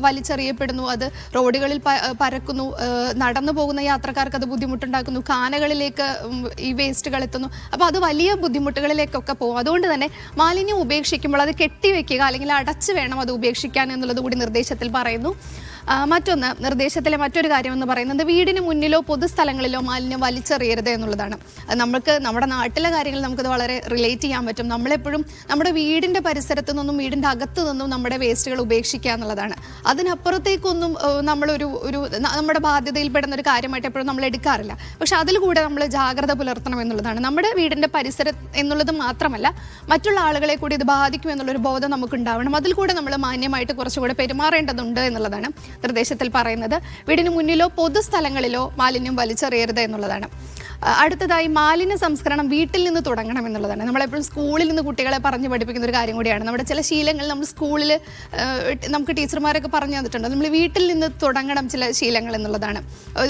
വലിച്ചെറിയപ്പെടുന്നു, അത് റോഡുകളിൽ പരക്കുന്നു, നടന്നു പോകുന്ന യാത്രക്കാർക്ക് അത് ബുദ്ധിമുട്ടുണ്ടാക്കുന്നു, കാനകളിലേക്ക് ഈ വേസ്റ്റുകൾ എത്തുന്നു. അപ്പോൾ അത് വലിയ ബുദ്ധിമുട്ടുകളിലേക്കൊക്കെ പോകും. അതുകൊണ്ട് തന്നെ മാലിന്യം ഉപേക്ഷിക്കുമ്പോൾ അത് കെട്ടിവെക്കുക അല്ലെങ്കിൽ അടച്ചു വേണം അത് ഉപേക്ഷിക്കാൻ എന്നുള്ളത് കൂടി നിർദ്ദേശത്തിൽ പറയുന്നു. മറ്റൊന്ന്, നിർദ്ദേശത്തിലെ മറ്റൊരു കാര്യം എന്ന് പറയുന്നത് വീടിന് മുന്നിലോ പൊതുസ്ഥലങ്ങളിലോ മാലിന്യം വലിച്ചെറിയരുത് എന്നുള്ളതാണ്. നമുക്ക് നമ്മുടെ നാട്ടിലെ കാര്യങ്ങൾ നമുക്കത് വളരെ റിലേറ്റ് ചെയ്യാൻ പറ്റും. നമ്മളെപ്പോഴും നമ്മുടെ വീടിൻ്റെ പരിസരത്ത് നിന്നും വീടിൻ്റെ അകത്ത് നിന്നും നമ്മുടെ വേസ്റ്റുകൾ ഉപേക്ഷിക്കുക എന്നുള്ളതാണ്. അതിനപ്പുറത്തേക്കൊന്നും നമ്മളൊരു നമ്മുടെ ബാധ്യതയിൽപ്പെടുന്ന ഒരു കാര്യമായിട്ട് എപ്പോഴും നമ്മൾ എടുക്കാറില്ല. പക്ഷെ അതിൽ കൂടെ നമ്മൾ ജാഗ്രത പുലർത്തണം എന്നുള്ളതാണ്. നമ്മുടെ വീടിൻ്റെ പരിസരം എന്നുള്ളത് മാത്രമല്ല, മറ്റുള്ള ആളുകളെ കൂടി ഇത് ബാധിക്കും എന്നുള്ളൊരു ബോധം നമുക്ക് ഉണ്ടാവണം. അതിൽ കൂടെ നമ്മൾ മാന്യമായിട്ട് കുറച്ചുകൂടെ പെരുമാറേണ്ടതുണ്ട് എന്നുള്ളതാണ് നിർദ്ദേശത്തിൽ പറയുന്നത്. വീടിന് മുന്നിലോ പൊതുസ്ഥലങ്ങളിലോ മാലിന്യം വലിച്ചെറിയരുത് എന്നുള്ളതാണ്. അടുത്തതായി, മാലിന്യ സംസ്കരണം വീട്ടിൽ നിന്ന് തുടങ്ങണം എന്നുള്ളതാണ്. നമ്മളെപ്പോഴും സ്കൂളിൽ നിന്ന് കുട്ടികളെ പറഞ്ഞ് പഠിപ്പിക്കുന്ന ഒരു കാര്യം കൂടിയാണ്. നമ്മുടെ ചില ശീലങ്ങൾ നമ്മൾ സ്കൂളിൽ നമുക്ക് ടീച്ചർമാരൊക്കെ പറഞ്ഞു തന്നിട്ടുണ്ട്. നമ്മൾ വീട്ടിൽ നിന്ന് തുടങ്ങണം ചില ശീലങ്ങൾ എന്നുള്ളതാണ്.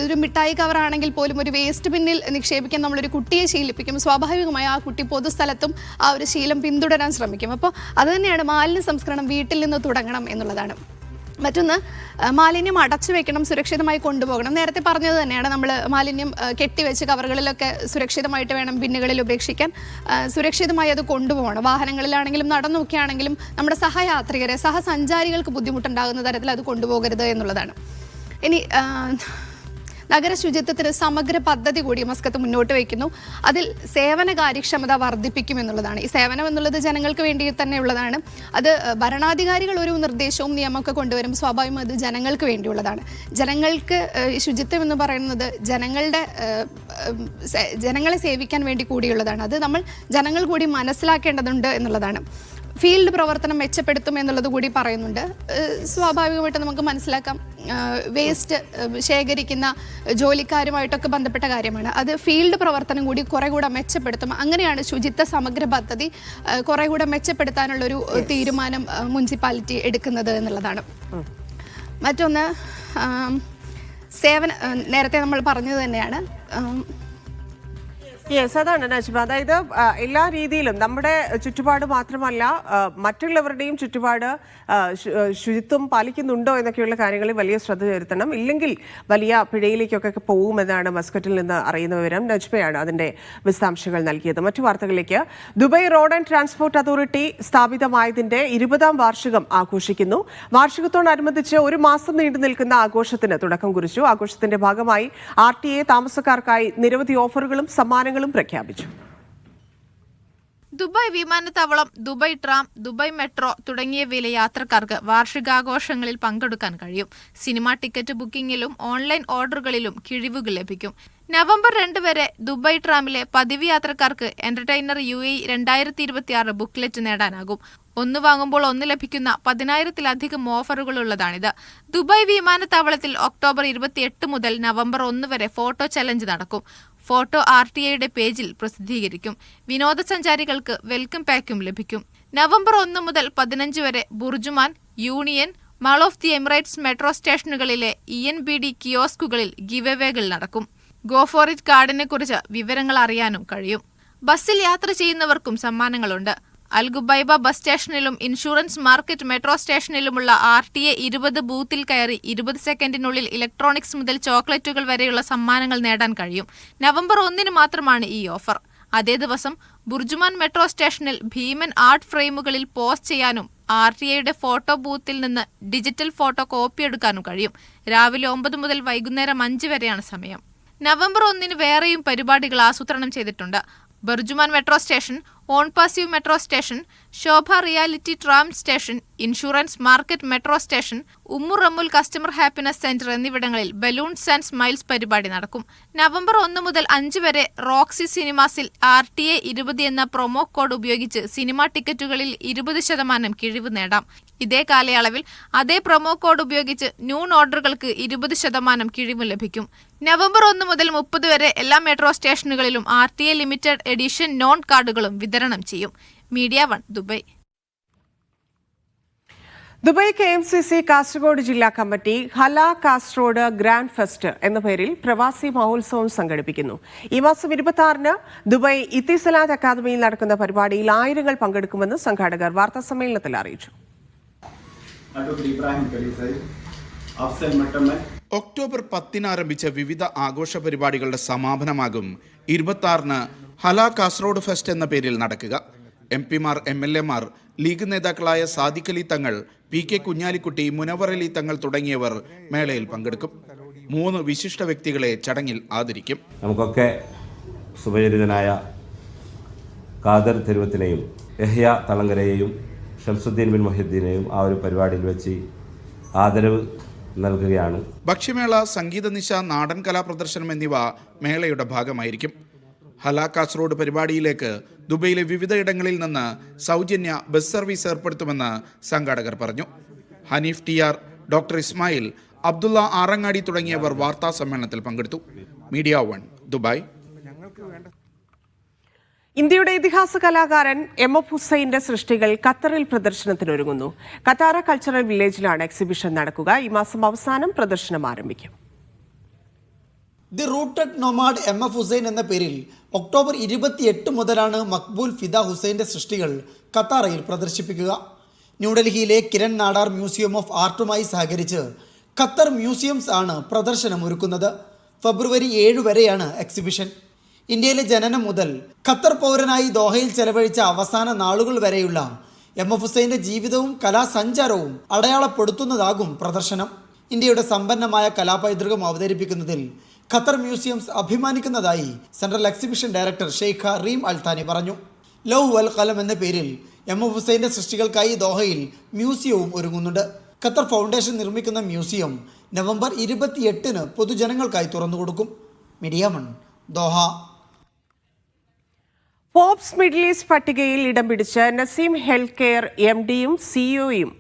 ഒരു മിഠായി കവറാണെങ്കിൽ പോലും ഒരു വേസ്റ്റ് ബിന്നിൽ നിക്ഷേപിക്കാൻ നമ്മളൊരു കുട്ടിയെ ശീലിപ്പിക്കും. സ്വാഭാവികമായി ആ കുട്ടി പൊതുസ്ഥലത്തും ആ ഒരു ശീലം പിന്തുടരാൻ ശ്രമിക്കും. അപ്പോൾ അതുതന്നെയാണ് മാലിന്യ സംസ്കരണം വീട്ടിൽ നിന്ന് തുടങ്ങണം എന്നുള്ളതാണ്. മറ്റൊന്ന്, മാലിന്യം അടച്ചു വെക്കണം, സുരക്ഷിതമായി കൊണ്ടുപോകണം. നേരത്തെ പറഞ്ഞത് തന്നെയാണ്, നമ്മൾ മാലിന്യം കെട്ടിവെച്ച് കവറുകളിലൊക്കെ സുരക്ഷിതമായിട്ട് വേണം ബിന്നുകളിൽ ഉപേക്ഷിക്കാൻ. സുരക്ഷിതമായി അത് കൊണ്ടുപോകണം. വാഹനങ്ങളിലാണെങ്കിലും നടന്നൊക്കെയാണെങ്കിലും നമ്മുടെ സഹയാത്രികരെ, സഹസഞ്ചാരികൾക്ക് ബുദ്ധിമുട്ടുണ്ടാകുന്ന തരത്തിൽ അത് കൊണ്ടുപോകരുത് എന്നുള്ളതാണ്. ഇനി നഗര ശുചിത്വത്തിന് സമഗ്ര പദ്ധതി കൂടി മസ്കത്ത് മുന്നോട്ട് വയ്ക്കുന്നു. അതിൽ സേവന കാര്യക്ഷമത വർദ്ധിപ്പിക്കുമെന്നുള്ളതാണ്. ഈ സേവനം എന്നുള്ളത് ജനങ്ങൾക്ക് വേണ്ടി തന്നെയുള്ളതാണ്. അത് ഭരണാധികാരികൾ ഒരു നിർദ്ദേശവും നിയമമൊക്കെ കൊണ്ടുവരും, സ്വാഭാവികമായും അത് ജനങ്ങൾക്ക് വേണ്ടിയുള്ളതാണ്. ജനങ്ങൾക്ക് ശുചിത്വം എന്ന് പറയുന്നത് ജനങ്ങളെ സേവിക്കാൻ വേണ്ടി കൂടിയുള്ളതാണ്. അത് നമ്മൾ ജനങ്ങൾ കൂടി മനസ്സിലാക്കേണ്ടതുണ്ട് എന്നുള്ളതാണ്. ഫീൽഡ് പ്രവർത്തനം മെച്ചപ്പെടുത്തും എന്നുള്ളത് കൂടി പറയുന്നുണ്ട്. സ്വാഭാവികമായിട്ട് നമുക്ക് മനസ്സിലാക്കാം, വേസ്റ്റ് ശേഖരിക്കുന്ന ജോലിക്കാരുമായിട്ടൊക്കെ ബന്ധപ്പെട്ട കാര്യമാണ്. അത് ഫീൽഡ് പ്രവർത്തനം കൂടി കുറെ കൂടെ മെച്ചപ്പെടുത്തും. അങ്ങനെയാണ് ശുചിത്വ സമഗ്ര പദ്ധതി കുറെ കൂടെ മെച്ചപ്പെടുത്താനുള്ളൊരു തീരുമാനം മുനിസിപ്പാലിറ്റി എടുക്കുന്നത് എന്നുള്ളതാണ്. മറ്റൊന്ന് നേരത്തെ നമ്മൾ പറഞ്ഞത് തന്നെയാണ്. യെസ്, അതാണ് നജ്മ. അതായത് എല്ലാ രീതിയിലും നമ്മുടെ ചുറ്റുപാട് മാത്രമല്ല, മറ്റുള്ളവരുടെയും ചുറ്റുപാട് ശുചിത്വം പാലിക്കുന്നുണ്ടോ എന്നൊക്കെയുള്ള കാര്യങ്ങളിൽ വലിയ ശ്രദ്ധ ചെലുത്തണം. ഇല്ലെങ്കിൽ വലിയ പിഴയിലേക്കൊക്കെ പോകുമെന്നാണ് മസ്കറ്റിൽ നിന്ന് അറിയുന്ന വിവരം. നജ്മയാണ് അതിന്റെ വിശദാംശങ്ങൾ നൽകിയത്. മറ്റു വാർത്തകളിലേക്ക്. Dubai road and transport authority സ്ഥാപിതമായതിന്റെ 20ാം വാർഷികം ആഘോഷിക്കുന്നു. വാർഷികത്തോടനുബന്ധിച്ച് ഒരു മാസം നീണ്ടു നിൽക്കുന്ന ആഘോഷത്തിന് തുടക്കം കുറിച്ചു. ആഘോഷത്തിന്റെ ഭാഗമായി RTA താമസക്കാർക്കായി നിരവധി ഓഫറുകളും സമ്മാനങ്ങളും പ്രഖ്യാപിച്ചു. ദുബായ് വിമാനത്താവളം, ദുബായ് ട്രാം, ദുബായ് മെട്രോ തുടങ്ങിയവയിലെ യാത്രക്കാർക്ക് വാർഷികാഘോഷങ്ങളിൽ പങ്കെടുക്കാൻ കഴിയും. സിനിമാ ടിക്കറ്റ് ബുക്കിംഗിലും ഓൺലൈൻ ഓർഡറുകളിലും കിഴിവുകൾ ലഭിക്കും. നവംബർ 2 വരെ ദുബായ് ട്രാമിലെ പതിവ് യാത്രക്കാർക്ക് എന്റർടൈനർ UAE 2026 ബുക്ക്ലെറ്റ് നേടാനാകും. ഒന്ന് വാങ്ങുമ്പോൾ ഒന്ന് ലഭിക്കുന്ന 10,000-ത്തിലധികം ഓഫറുകളുള്ളതാണിത്. ദുബായ് വിമാനത്താവളത്തിൽ ഒക്ടോബർ 28 മുതൽ നവംബർ 1 വരെ ഫോട്ടോ ചലഞ്ച് നടക്കും. ഫോട്ടോ RTA പേജിൽ പ്രസിദ്ധീകരിക്കും. വിനോദസഞ്ചാരികൾക്ക് വെൽക്കം പാക്കും ലഭിക്കും. നവംബർ 1 മുതൽ 15 വരെ BurJuman, union, mall of the Emirates metro സ്റ്റേഷനുകളിലെ ENBD കിയോസ്കുകളിൽ ഗിവവേകൾ നടക്കും. ഗോ ഫോർ ഇറ്റ് കാർഡിനെ കുറിച്ച് വിവരങ്ങൾ അറിയാനും കഴിയും. ബസ്സിൽ യാത്ര ചെയ്യുന്നവർക്കും സമ്മാനങ്ങളുണ്ട്. അൽ ഗുബൈബ ബസ് സ്റ്റേഷനിലും ഇൻഷുറൻസ് മാർക്കറ്റ് മെട്രോ സ്റ്റേഷനിലുമുള്ള RTA 20 ബൂത്തിൽ കയറി 20 സെക്കൻഡിനുള്ളിൽ ഇലക്ട്രോണിക്സ് മുതൽ ചോക്ലേറ്റുകൾ വരെയുള്ള സമ്മാനങ്ങൾ നേടാൻ കഴിയും. നവംബർ 1 മാത്രമാണ് ഈ ഓഫർ. അതേ ദിവസം ബുർജുമാൻ മെട്രോ സ്റ്റേഷനിൽ ഭീമൻ ആർട്ട് ഫ്രെയിമുകളിൽ പോസ്റ്റ് ചെയ്യാനും RTA ഫോട്ടോ ബൂത്തിൽ നിന്ന് ഡിജിറ്റൽ ഫോട്ടോ കോപ്പിയെടുക്കാനും കഴിയും. രാവിലെ 9 മുതൽ വൈകുന്നേരം 5 വരെയാണ് സമയം. നവംബർ 1 വേറെയും പരിപാടികൾ ആസൂത്രണം ചെയ്തിട്ടുണ്ട്. BurJuman metro station, on passive metro station, Sobha realty tram station, insurance market metro station, Umm Ramool customer happiness centre എന്നിവിടങ്ങളിൽ ബലൂൺസ് ആൻഡ് സ്മൈൽസ് പരിപാടി നടക്കും. നവംബർ 1 മുതൽ 5 വരെ റോക്സി സിനിമാസിൽ RTA 20 എന്ന പ്രൊമോ കോഡ് ഉപയോഗിച്ച് സിനിമാ ടിക്കറ്റുകളിൽ 20% കിഴിവ് നേടാം. ഇതേ കാലയളവിൽ അതേ പ്രൊമോ കോഡ് ഉപയോഗിച്ച് ന്യൂൺ ഓർഡറുകൾക്ക് 20% കിഴിവ് ലഭിക്കും. നവംബർ 1 മുതൽ 30 വരെ എല്ലാ മെട്രോ സ്റ്റേഷനുകളിലും RTA ലിമിറ്റഡ് എഡിഷൻ നോൺ കാർഡുകളും വിതരണം ചെയ്യും. Media 1 Dubai. Dubai KMCC Kasaragod ജില്ലാ കമ്മിറ്റി ഹല കാസർഗോഡ് ഗ്രാൻഡ് ഫെസ്റ്റ് എന്ന പേരിൽ പ്രവാസി മഹോത്സവം സംഘടിപ്പിക്കുന്നു. ഈ മാസം 26-ന് ദുബായ് ഇത്തിസലാത്ത് അക്കാദമിയിൽ നടക്കുന്ന പരിപാടിയിൽ ആയിരങ്ങൾ പങ്കെടുക്കുമെന്ന് സംഘാടകർ വാർത്താസമ്മേളനത്തിൽ അറിയിച്ചു. ഒക്ടോബർ 10 ആരംഭിച്ച വിവിധ ആഘോഷ പരിപാടികളുടെ സമാപനമാകും 26-ന് ഹല കാസർഗോഡ് ഫെസ്റ്റ് എന്ന പേരിൽ നടക്കുക. MP-മാർ, MLA-മാർ, ലീഗ് നേതാക്കളായ സാദിഖ് അലി തങ്ങൾ, PK കുഞ്ഞാലിക്കുട്ടി, മുനവർ അലി തങ്ങൾ തുടങ്ങിയവർ മേളയിൽ പങ്കെടുക്കും. 3 വിശിഷ്ട വ്യക്തികളെ ചടങ്ങിൽ ആദരിക്കും. നമുക്കൊക്കെ സുപരിചിതനായ ഖാദർ തെരുവത്തിനെയും യഹ്യ തളങ്കരയെയും ഷംസുദ്ദീൻ ബിൻ മൊഹിദ്ദീനെയും ആ ഒരു പരിപാടിയിൽ വെച്ച് ആദരവ് നൽകുകയാണ്. ഭക്ഷ്യമേള, സംഗീതനിശ, നാടൻ കലാപ്രദർശനം എന്നിവ മേളയുടെ ഭാഗമായിരിക്കും. ഹല കാസർഗോഡ് പരിപാടിയിലേക്ക് ദുബൈയിലെ വിവിധയിടങ്ങളിൽ നിന്ന് സൗജന്യ ബസ് സർവീസ് ഏർപ്പെടുത്തുമെന്ന് സംഘാടകർ പറഞ്ഞു. ഹനീഫ് TR, ഡോക്ടർ ഇസ്മായിൽ, അബ്ദുള്ള ആറങ്ങാടി തുടങ്ങിയവർ വാർത്താ സമ്മേളനത്തിൽ പങ്കെടുത്തു. Media 1 Dubai. ഇന്ത്യയുടെ ഇതിഹാസ കലാകാരൻ MF ഹുസൈന്റെ സൃഷ്ടികൾ ഖത്തറിൽ പ്രദർശനത്തിനൊരുങ്ങുന്നു. കത്താര കൾച്ചറൽ വില്ലേജിലാണ് എക്സിബിഷൻ നടക്കുക. ഈ മാസം അവസാനം പ്രദർശനം ആരംഭിക്കും. The rooted nomad MF Husain എന്ന പേരിൽ ഒക്ടോബർ 28 മുതലാണ് മക്ബൂൽ ഫിദ ഹുസൈൻ്റെ സൃഷ്ടികൾ ഖത്താറയിൽ പ്രദർശിപ്പിക്കുക. ന്യൂഡൽഹിയിലെ കിരൺ നാടാർ മ്യൂസിയം ഓഫ് ആർട്ടുമായി സഹകരിച്ച് ഖത്തർ മ്യൂസിയംസ് ആണ് പ്രദർശനം ഒരുക്കുന്നത്. ഫെബ്രുവരി 7 വരെയാണ് എക്സിബിഷൻ. ഇന്ത്യയിലെ ജനനം മുതൽ ഖത്തർ പൗരനായി ദോഹയിൽ ചെലവഴിച്ച അവസാന നാളുകൾ വരെയുള്ള MF ഹുസൈൻ്റെ ജീവിതവും കലാസഞ്ചാരവും അടയാളപ്പെടുത്തുന്നതാകും പ്രദർശനം. ഇന്ത്യയുടെ സമ്പന്നമായ കലാപൈതൃകം അവതരിപ്പിക്കുന്നതിൽ ഖത്തർ മ്യൂസിയംസ് അഭിമാനിക്കുന്നതായി central exhibition director Sheikha Reem Al Thani പറഞ്ഞു. ലൗഹ് വൽ ഖലം എന്ന പേരിൽ എം എഫ് ഹുസൈൻ്റെ സൃഷ്ടികൾക്കായി ദോഹയിൽ മ്യൂസിയവും ഒരുങ്ങുന്നുണ്ട്. ഖത്തർ ഫൗണ്ടേഷൻ നിർമ്മിക്കുന്ന മ്യൂസിയം നവംബർ 28 പൊതുജനങ്ങൾക്കായി തുറന്നു കൊടുക്കും. Media one, Doha. Forbes middle east പട്ടികയിൽ ഇടം പിടിച്ച നസീം ഹെൽത്ത് കെയർ MDയും CEOയും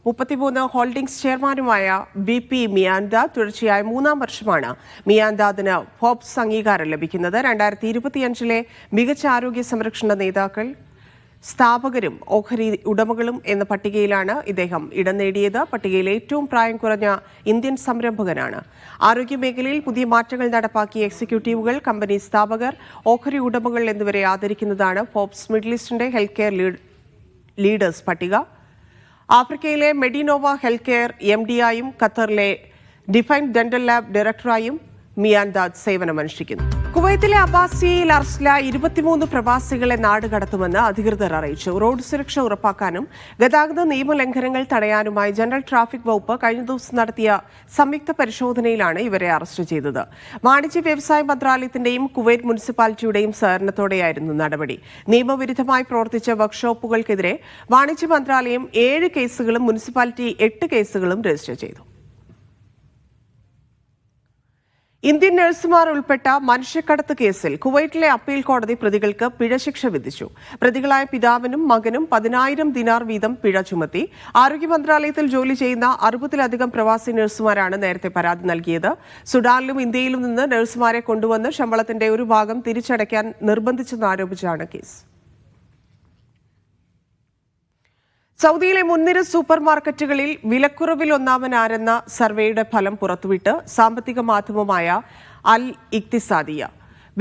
33 ഹോൾഡിംഗ്സ് ചെയർമാനുമായ VP മിയാൻദാദ് തുടർച്ചയായ 3-ാം വർഷമാണ് മിയാൻദാദിന് ഫോബ്സ് അംഗീകാരം ലഭിക്കുന്നത്. 2025 മികച്ച ആരോഗ്യ സംരക്ഷണ നേതാക്കൾ, സ്ഥാപകരും ഓഹരി ഉടമകളും എന്ന പട്ടികയിലാണ് ഇദ്ദേഹം ഇടം നേടിയത്. പട്ടികയിലെ ഏറ്റവും പ്രായം കുറഞ്ഞ ഇന്ത്യൻ സംരംഭകനാണ്. ആരോഗ്യമേഖലയിൽ പുതിയ മാറ്റങ്ങൾ നടപ്പാക്കിയ എക്സിക്യൂട്ടീവുകൾ, കമ്പനി സ്ഥാപകർ, ഓഹരി ഉടമകൾ എന്നിവരെ ആദരിക്കുന്നതാണ് ഫോബ്സ് മിഡിൽ ഈസ്റ്റിന്റെ ഹെൽത്ത് കെയർ ലീഡേഴ്സ് പട്ടിക. ആഫ്രിക്കയിലെ മെഡിനോവ ഹെൽത്ത് കെയർ MDയായും ഖത്തറിലെ ഡിഫൈൻ ഡെന്റൽ ലാബ് ഡയറക്ടറായും മിയാൻദാദ് സേവനമനുഷ്ഠിക്കുന്നു. കുവൈത്തിലെ അബ്ബാസിയയിൽ അറസ്റ്റിലായ 23 പ്രവാസികളെ നാട് കടത്തുമെന്ന് അധികൃതർ അറിയിച്ചു. റോഡ് സുരക്ഷ ഉറപ്പാക്കാനും ഗതാഗത നിയമലംഘനങ്ങൾ തടയാനുമായി ജനറൽ ട്രാഫിക് വകുപ്പ് കഴിഞ്ഞ ദിവസം നടത്തിയ സംയുക്ത പരിശോധനയിലാണ് ഇവരെ അറസ്റ്റ് ചെയ്തത്. വാണിജ്യ വ്യവസായ മന്ത്രാലയത്തിന്റെയും കുവൈറ്റ് മുനിസിപ്പാലിറ്റിയുടെയും സഹകരണത്തോടെയായിരുന്നു നടപടി. നിയമവിരുദ്ധമായി പ്രവർത്തിച്ച വർക്ക്ഷോപ്പുകൾക്കെതിരെ വാണിജ്യ മന്ത്രാലയം 7 കേസുകളും മുനിസിപ്പാലിറ്റി 8 കേസുകളും രജിസ്റ്റർ ചെയ്തു. ഇന്ത്യൻ നഴ്സുമാർ ഉൾപ്പെട്ട മനുഷ്യക്കടത്ത് കേസിൽ കുവൈറ്റിലെ അപ്പീൽ കോടതി പ്രതികൾക്ക് പിഴശിക്ഷ വിധിച്ചു. പ്രതികളായ പിതാവിനും മകനും 10,000 ദിനാർ വീതം പിഴ ചുമത്തി. ആരോഗ്യ മന്ത്രാലയത്തിൽ ജോലി ചെയ്യുന്ന 60-ലധികം പ്രവാസി നഴ്സുമാരാണ് നേരത്തെ പരാതി നൽകിയത്. സുഡാനിലും ഇന്ത്യയിലും നിന്ന് നഴ്സുമാരെ കൊണ്ടുവന്ന് ശമ്പളത്തിന്റെ ഒരു ഭാഗം തിരിച്ചടയ്ക്കാൻ നിർബന്ധിച്ചെന്നാരോപിച്ചാണ് കേസ്. സൗദിയിലെ മുൻനിര സൂപ്പർ മാർക്കറ്റുകളിൽ വിലക്കുറവിൽ ഒന്നാമനാരെന്ന സർവേയുടെ ഫലം പുറത്തുവിട്ട് സാമ്പത്തിക മാധ്യമമായ അൽ ഇക്തിസാദിയ.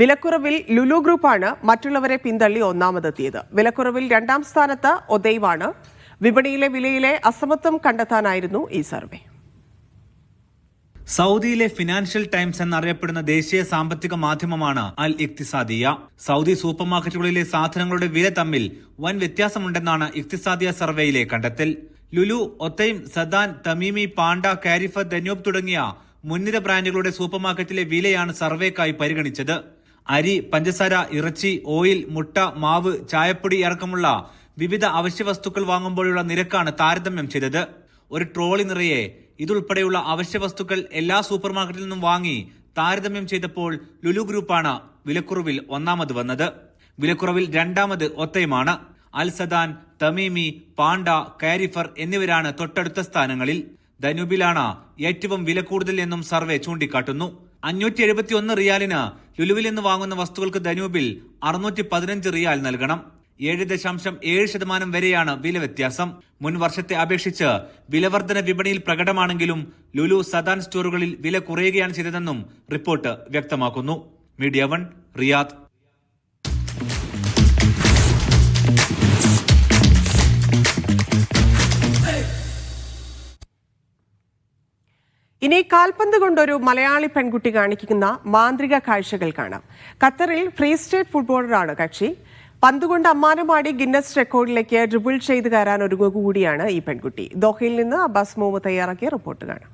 വിലക്കുറവിൽ ലുലു ഗ്രൂപ്പാണ് മറ്റുള്ളവരെ പിന്തള്ളി ഒന്നാമതെത്തിയത്. വിലക്കുറവിൽ 2-ാം സ്ഥാനത്ത് ഒദൈവാണ്. വിപണിയിലെ വിലയിലെ അസമത്വം കണ്ടെത്താനായിരുന്നു ഈ സർവേ. സൗദിയിലെ ഫിനാൻഷ്യൽ ടൈംസ് എന്നറിയപ്പെടുന്ന ദേശീയ സാമ്പത്തിക മാധ്യമമാണ് അൽ ഇക്തിസാദിയ. സൗദി സൂപ്പർ മാർക്കറ്റുകളിലെ സാധനങ്ങളുടെ വില തമ്മിൽ വൻ വ്യത്യാസമുണ്ടെന്നാണ് ഇക്തിസാദിയ സർവേയിലെ കണ്ടെത്തൽ. ലുലു, ഒത്തൈം, സദാൻ, തമീമി, പാണ്ട, കാരിഫർ, ദന്യൂബ് തുടങ്ങിയ മുൻനിര ബ്രാൻഡുകളുടെ സൂപ്പർ മാർക്കറ്റിലെ വിലയാണ് സർവേക്കായി പരിഗണിച്ചത്. അരി, പഞ്ചസാര, ഇറച്ചി, ഓയിൽ, മുട്ട, മാവ്, ചായപ്പൊടി അടക്കമുള്ള വിവിധ അവശ്യ വസ്തുക്കൾ വാങ്ങുമ്പോഴുള്ള നിരക്കാണ് താരതമ്യം ചെയ്തത്. ഒരു ട്രോളി നിറയെ ഇതുൾപ്പെടെയുള്ള അവശ്യ വസ്തുക്കൾ എല്ലാ സൂപ്പർ മാർക്കറ്റിൽ നിന്നും വാങ്ങി താരതമ്യം ചെയ്തപ്പോൾ ലുലു ഗ്രൂപ്പാണ് വിലക്കുറവിൽ ഒന്നാമത് വന്നത്. വിലക്കുറവിൽ 2-ാമത് ഒത്തൈമാണ്. അൽ സദാൻ, തമീമി, പാണ്ട, കാരിഫർ എന്നിവരാണ് തൊട്ടടുത്ത സ്ഥാനങ്ങളിൽ. ദനൂബിലാണ് ഏറ്റവും വില കൂടുതൽ എന്നും സർവേ ചൂണ്ടിക്കാട്ടുന്നു. 571 റിയാലിന് ലുലുവിൽ നിന്ന് വാങ്ങുന്ന വസ്തുക്കൾക്ക് ദനൂബിൽ 615 റിയാൽ നൽകണം. 7.7% വരെയാണ് വില വ്യത്യാസം. മുൻ വർഷത്തെ അപേക്ഷിച്ച് വിലവർധന വിപണിയിൽ പ്രകടമാണെങ്കിലും ലുലു, സദാൻ സ്റ്റോറുകളിൽ വില കുറയുകയാണ് ചെയ്തതെന്നും റിപ്പോർട്ട് വ്യക്തമാക്കുന്നു. Media one, Riyadh. ഇനി കാൽപന്ത് കൊണ്ടൊരു മലയാളി പെൺകുട്ടി കാണിക്കുന്ന മാന്ത്രിക കാഴ്ചകൾ കാണാം. ഖത്തറിൽ ഫ്രീ സ്റ്റേറ്റ് ഫുട്ബോളറാണ് കക്ഷി. പന്തുകൊണ്ട് അമ്മാനമാടി ഗിന്നസ് റെക്കോർഡിലേക്ക് ഡ്രിബിൾ ചെയ്ത് കയറാൻ ഒരുങ്ങുകൂടിയാണ് ഈ പെൺകുട്ടി. ദോഹയിൽ നിന്ന് അബ്ബാസ് മുഹമ്മദ് തയ്യാറാക്കിയ റിപ്പോർട്ട് കാണാം.